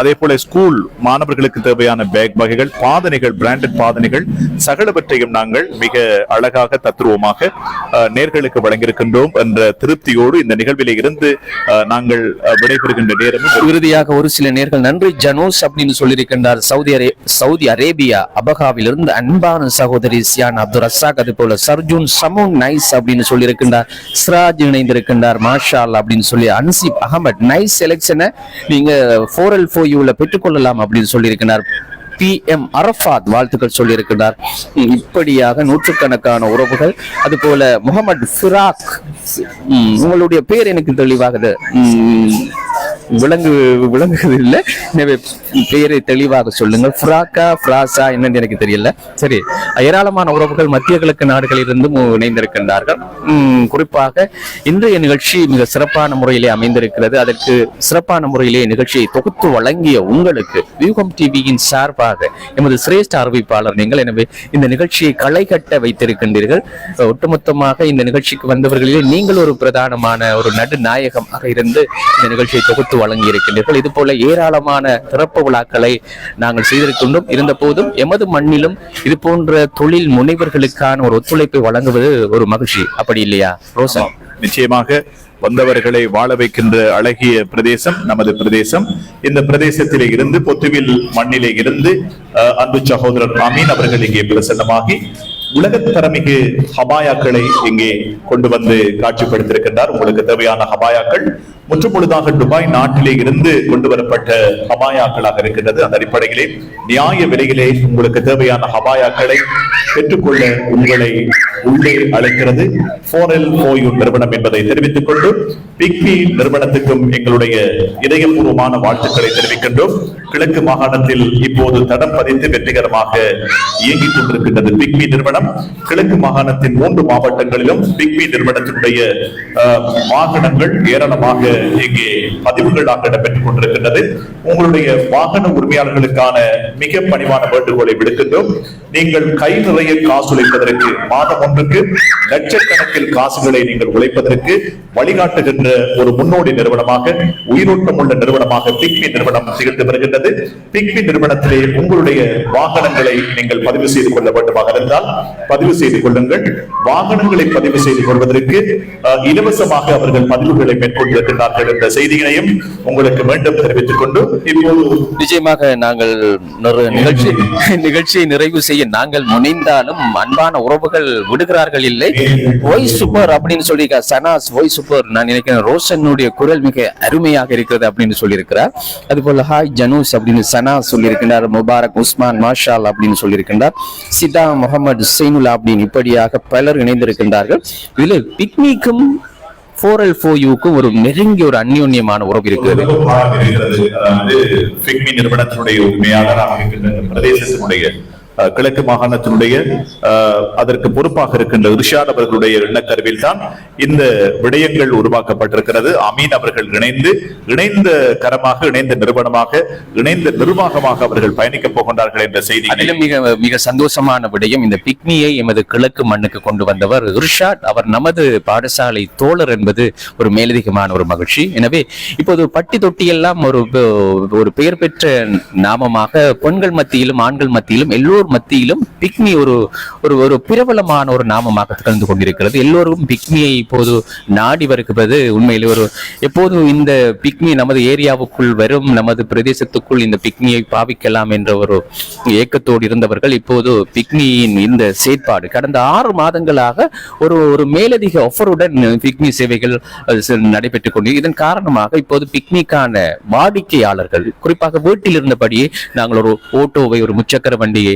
அதே போல ஸ்கூல் மாணவர்களுக்கு தேவையான பேக் வகைகள், பாதனைகள், பிராண்டட் பாதனைகள், சகலவற்றையும் நாங்கள் மிக அழகாக தத்துருவமாக நேர்களுக்கு வழங்கியிருக்கின்றோம் என்ற திருப்தியோடு இந்த நிகழ்விலே இருந்து நாங்கள் விடைபெறுகின்ற நேரம்.
இறுதியாக ஒரு சில நேர்கள் நன்றி ஜனோஸ் அப்படின்னு சொல்லியிருக்கின்றார். சவுதி அரேபியா அபகாவிலிருந்து அன்பான சகோதரி சியான் அப்துல் ரசாக், அது போல சர்ஜூன் சமூன் நைஸ் அப்படின்னு சொல்லியிருக்கின்றார். சிராஜ் இணைந்திருக்கின்றார், மாஷா அல்லாஹ் அப்படின்னு சொல்லி. அன்சிப் அகமது நைஸ் செலக்ஷனை நீங்க 4L4U பெற்றுக்கொள்ளலாம் அப்படின்னு சொல்லியிருக்கிறார். PM அரஃபாத் வாழ்த்துக்கள் சொல்லியிருக்கிறார். இப்படியாக நூற்றுக்கணக்கான உறவுகள், அது போல முகமது ஃபிராக், உங்களுடைய பேர் எனக்கு தெளிவாக விளங்குவதில்லை, எனவே பெயரை தெளிவாக சொல்லுங்கள். ஃப்ராக்கா ஃப்ராசா என்னன்னு எனக்கு தெரியல. சரி, ஏராளமான உறவுகள் மத்திய கிழக்கு நாடுகளில் இருந்தும் இணைந்திருக்கின்றார்கள். குறிப்பாக இன்றைய நிகழ்ச்சி மிக சிறப்பான முறையிலே அமைந்திருக்கிறது. அதற்கு சிறப்பான முறையிலே நிகழ்ச்சியை தொகுத்து வழங்கிய உங்களுக்கு வியூகம் டிவியின் சார்பாக எமது சிரேஷ்ட அறிவிப்பாளர் நீங்கள். எனவே இந்த நிகழ்ச்சியை களை கட்ட வைத்திருக்கின்றீர்கள். ஒட்டுமொத்தமாக இந்த நிகழ்ச்சிக்கு வந்தவர்களிலே நீங்கள் ஒரு பிரதானமான ஒரு நடுநாயகமாக இருந்து இந்த நிகழ்ச்சியை தொகுத்து வழங்கி இருக்கின்றீர்கள். இது போல ஏராளமான திறப்பு விழாக்களை நாங்கள் செய்திருக்கின்றோம். இருந்த போதும் எமது மண்ணிலும் இது போன்ற தொழில் முனைவர்களுக்கான ஒரு ஒத்துழைப்பை வழங்குவது ஒரு மகிழ்ச்சி, அப்படி இல்லையா ரோசன்?
நிச்சயமாக வந்தவர்களை வாழ வைக்கின்ற அழகிய பிரதேசம் நமது பிரதேசம். இந்த பிரதேசத்திலே இருந்து, பொத்துவில் மண்ணிலே இருந்து அன்பு சகோதரர் அமீன் அவர்கள் இங்கே பிரசன்னமாகி உலகத்தரமிகு ஹபாயாக்களை இங்கே கொண்டு வந்து காட்சிப்படுத்தியிருக்கின்றார். உங்களுக்கு தேவையான ஹபாயாக்கள் முற்றுமுழுதாக துபாய் நாட்டிலே இருந்து கொண்டு வரப்பட்ட ஹபாயாக்களாக இருக்கின்றது. அந்த அடிப்படையிலே நியாய விலையிலே உங்களுக்கு தேவையான ஹபாயாக்களை பெற்றுக்கொள்ள உங்களை உள்ளே அழைக்கிறது 4L4U நிறுவனம் என்பதை தெரிவித்துக் கொண்டு பிக்மி நிறுவனத்துக்கும் எங்களுடைய இதயபூர்வமான வாழ்த்துக்களை தெரிவிக்கின்றோம். கிழக்கு மாகாணத்தில் இப்போது தடம் பதித்து வெற்றிகரமாக இயங்கிக் கொண்டிருக்கின்றது பிக்மி நிறுவனம். கிழக்கு மாகாணத்தின் 3 மாவட்டங்களிலும் பிக்மி நிறுவனத்தினுடைய வாகனங்கள் ஏராளமாக இங்கே பதிவுகளாக இடம்பெற்றுக் கொண்டிருக்கின்றது. உங்களுடைய வாகன உரிமையாளர்களுக்கான மிக பணிவான வேண்டுகோளை விடுக்கின்றோம். நீங்கள் கை நிறைய காசு உழைப்பதற்கு, மாதம் ஒன்றுக்கு லட்சக்கணக்கில் காசுகளை நீங்கள் உழைப்பதற்கு வழிகாட்டுகின்ற ஒரு முன்னோடி நிறுவனமாக, உயிரோட்டம் உள்ள நிறுவனமாக பிக்மி நிறுவனம் திகழ்ந்து வருகின்றது. பிக்மி நிறுவனத்திலே உங்களுடைய வாகனங்களை நீங்கள் பதிவு செய்து கொள்ள வேண்டுமாக இருந்தால் பதிவு செய்து கொள்ளுங்கள். வாகனங்களை பதிவு செய்து கொள்வதற்கு இலவசமாக அவர்கள் பதிவுகளை மேற்கொண்டிருக்கிறார்கள் என்ற செய்திகளையும் உங்களுக்கு மீண்டும் தெரிவித்துக் கொண்டு இப்போது
நிச்சயமாக நாங்கள் நிகழ்ச்சியை நிறைவு செய்ய நாங்கள் முனைந்தாலும் அன்பான உறவுகள் விடுகிறார்கள் இல்லை. ஒய் சூப்பர் அப்படின்னு சொல்லி சனாஸ் ஒய் சூப்பர், நான் நினைக்கிறேன் ரோஷனுடைய குரல் மிக அருமையாக இருக்கிறது அப்படின்னு சொல்லியிருக்கிறார். அதுபோல ஹாய் ஜனூஸ் அப்படின்னு சனாஸ் சொல்லியிருக்கிறார். முபாரக் உஸ்மான் மாஷால் அப்படின்னு சொல்லியிருக்கின்றார். சிதா முகமது சைனுல்லா அப்படின்னு இப்படியாக பலர் இணைந்திருக்கின்றார்கள். இதுல பிக்னிக்கும் 4L4Uக்கும் ஒரு நெருங்கிய ஒரு அந்யோன்யமான உறவு இருக்கிறது.
பிக்மி நிறுவனத்தினுடைய உண்மையாளராக இருக்கின்ற பிரதேசத்தினுடைய கிழக்கு மாகாணத்தினுடைய அதற்கு பொறுப்பாக இருக்கின்ற இர்ஷாத் அவர்களுடைய எண்ணக்கருவில் தான் இந்த விடயங்கள் உருவாக்கப்பட்டிருக்கிறது. அமீன் அவர்கள் இணைந்த கரமாக, இணைந்த நிறுவனமாக, இணைந்த நிர்வாகமாக அவர்கள் பயணிக்கப் போகின்றார்கள் என்ற செய்தி.
அதிலும் மிக மிக சந்தோஷமான விடயம், இந்த பிக்னியை எமது கிழக்கு மண்ணுக்கு கொண்டு வந்தவர் இர்ஷாத். அவர் நமது பாடசாலை தோழர் என்பது ஒரு மேலதிகமான ஒரு மகிழ்ச்சி. எனவே இப்போது பட்டி தொட்டி எல்லாம் ஒரு பெயர் பெற்ற நாமமாக பெண்கள் மத்தியிலும் ஆண்கள் மத்தியிலும் எல்லோரும் மத்தியிலும் பிக்னி ஒரு பிரபலமான ஒரு நாமமாக திகழ்ந்து கொண்டிருக்கிறது. எல்லோரும் பிக்னியை இப்போது நாடி வருகிறது. உண்மையிலே எப்போது இந்த பிக்னி நமது ஏரியாவுக்குள் வரும், நமது பிரதேசத்துக்குள் இந்த பிக்னியை பாவிக்கலாம் என்ற ஒரு ஏக்கத்தோடு இருந்தவர்கள் இப்போது பிக்னியின் இந்த செயற்பாடு கடந்த 6 மாதங்களாக ஒரு மேலதிக ஆஃபருடன் பிக்னி சேவைகள் நடைபெற்றுக் கொண்டு, இதன் காரணமாக இப்போது பிக்னிக்கான வாடிக்கையாளர்கள் குறிப்பாக வீட்டில் இருந்தபடியே நாங்கள் ஒரு ஓட்டோவை, ஒரு முச்சக்கர வண்டியை,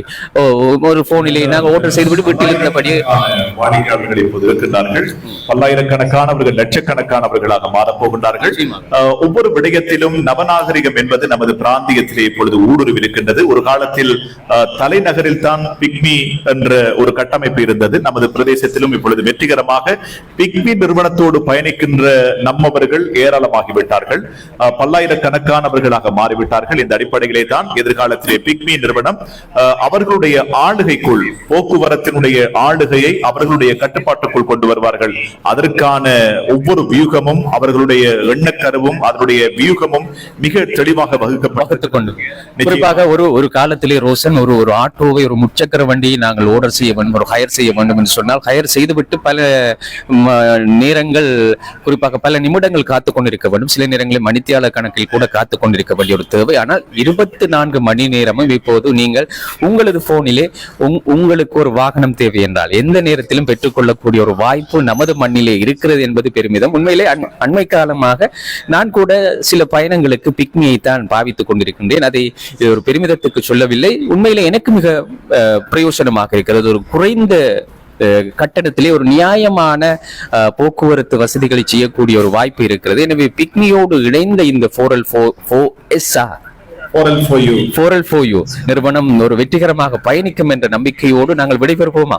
ஒரு போனிலே நாங்கள் ஓட்டர் செய்துவிட்டு வீட்டில் இருந்தபடியே
வாடிக்கையாளர்கள் இப்போது இருக்கின்றார்கள். பல்லாயிரக்கணக்கானவர்கள், லட்சக்கணக்கானவர்களாக மாறப்போகின்றார்கள். ஒவ்வொரு விடயத்திலும் நவநாகரிகம் என்பது நமது பிராந்தியத்திலே இப்பொழுது ஊடுருவி இருக்கின்றது. ஒரு காலத்தில் தலைநகரில் தான் பிக்மி என்ற ஒரு கட்டமைப்பு இருந்தது. நமது பிரதேசத்திலும் இப்பொழுது வெற்றிகரமாக பிக்மி நிறுவனத்தோடு பயணிக்கின்ற நம்மவர்கள் ஏராளமாகிவிட்டார்கள். பல்லாயிரக்கணக்கானவர்களாக மாறிவிட்டார்கள். இந்த அடிப்படையிலே தான் எதிர்காலத்திலே பிக்மி நிறுவனம் அவர்களுடைய ஆளுகைக்குள், போக்குவரத்தினுடைய ஆளுகையை அவர்களுடைய கட்டுப்பாட்டுக்குள் கொண்டு வருவார்கள். அதற்கான ஒவ்வொரு வியூகமும், அவர்களுடைய எண்ணக்கருவும், அதனுடைய வியூகமும் மிக தெளிவாக வகுக்கப்பட்டுக் கொண்டு,
குறிப்பாக ஒரு காலத்திலே ரோசன் ஒரு ஆட்டோவை, ஒரு முச்சக்கர வண்டியை நாங்கள் ஆர்டர் செய்ய வேண்டும், ஒரு ஹயர் செய்ய வேண்டும் என்று சொன்னால் ஹயர் செய்துவிட்டு பல நேரங்கள், குறிப்பாக பல நிமிடங்கள் காத்துக் கொண்டிருக்க வேண்டும். சில நேரங்களில் மணித்தியால கணக்கில் கூட காத்துக் கொண்டிருக்க வேண்டிய ஒரு தேவை. ஆனால் 24 மணி நேரமும் இப்போது நீங்கள் உங்களது போனிலே உங்களுக்கு ஒரு வாகனம் தேவை என்றால் எந்த நேரத்திலும் பெற்றுக்கொள்ளக்கூடிய ஒரு வாய்ப்பு நமது மண்ணிலே இருக்கிறது என்பது பெருமிதம். உண்மையிலே அண்மை காலமாக நான் கூட சில பயணங்களுக்கு பிக்னியை தான் பாவித்துக் கொண்டிருக்கின்றேன். அதை ஒரு பெருமிதத்துக்கு சொல்லவில்லை. உண்மையிலே எனக்கு மிக பிரயோசனமாக இருக்கிறது. ஒரு குறைந்த கட்டணத்திலே ஒரு நியாயமான போக்குவரத்து வசதிகளை செய்யக்கூடிய ஒரு வாய்ப்பு இருக்கிறது. எனவே பிக்னியோடு இணைந்த இந்த 4L4U நிறுவனம் ஒரு வெற்றிகரமாக பயணிக்கும் என்ற நம்பிக்கையோடு நாங்கள் விடைபெறுவோமா?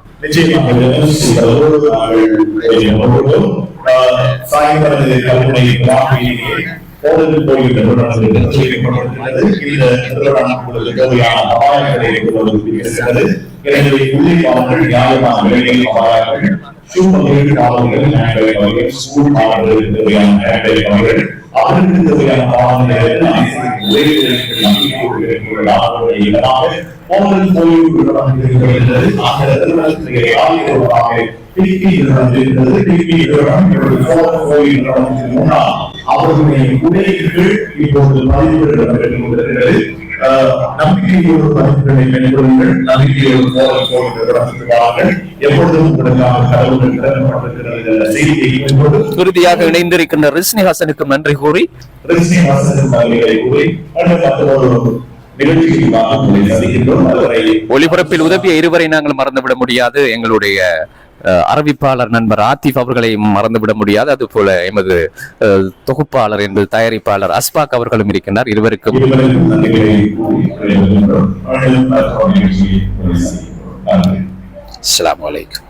அவர்களுடைய உடைகள் இப்போது பதிவுகள் நம்பிக்கையோடு பதிவுகளை மேற்கொள்ளுங்கள். நம்பிக்கையோடு எப்பொழுதும்
இறுதியாக இணைந்திருக்கின்ற ரிஸ்னி ஹாசனுக்கு நன்றி கூறி ஒளிபரப்பில் உதவிய இருவரை நாங்கள் மறந்துவிட முடியாது. எங்களுடைய அறிவிப்பாளர் நண்பர் ஆத்திப் அவர்களை மறந்துவிட முடியாது. அது போல எமது தொகுப்பாளர் என்பது தயாரிப்பாளர் அஸ்பாக் அவர்களும் இருக்கின்றார். இருவருக்கும் அஸ்ஸலாமு அலைக்கும்.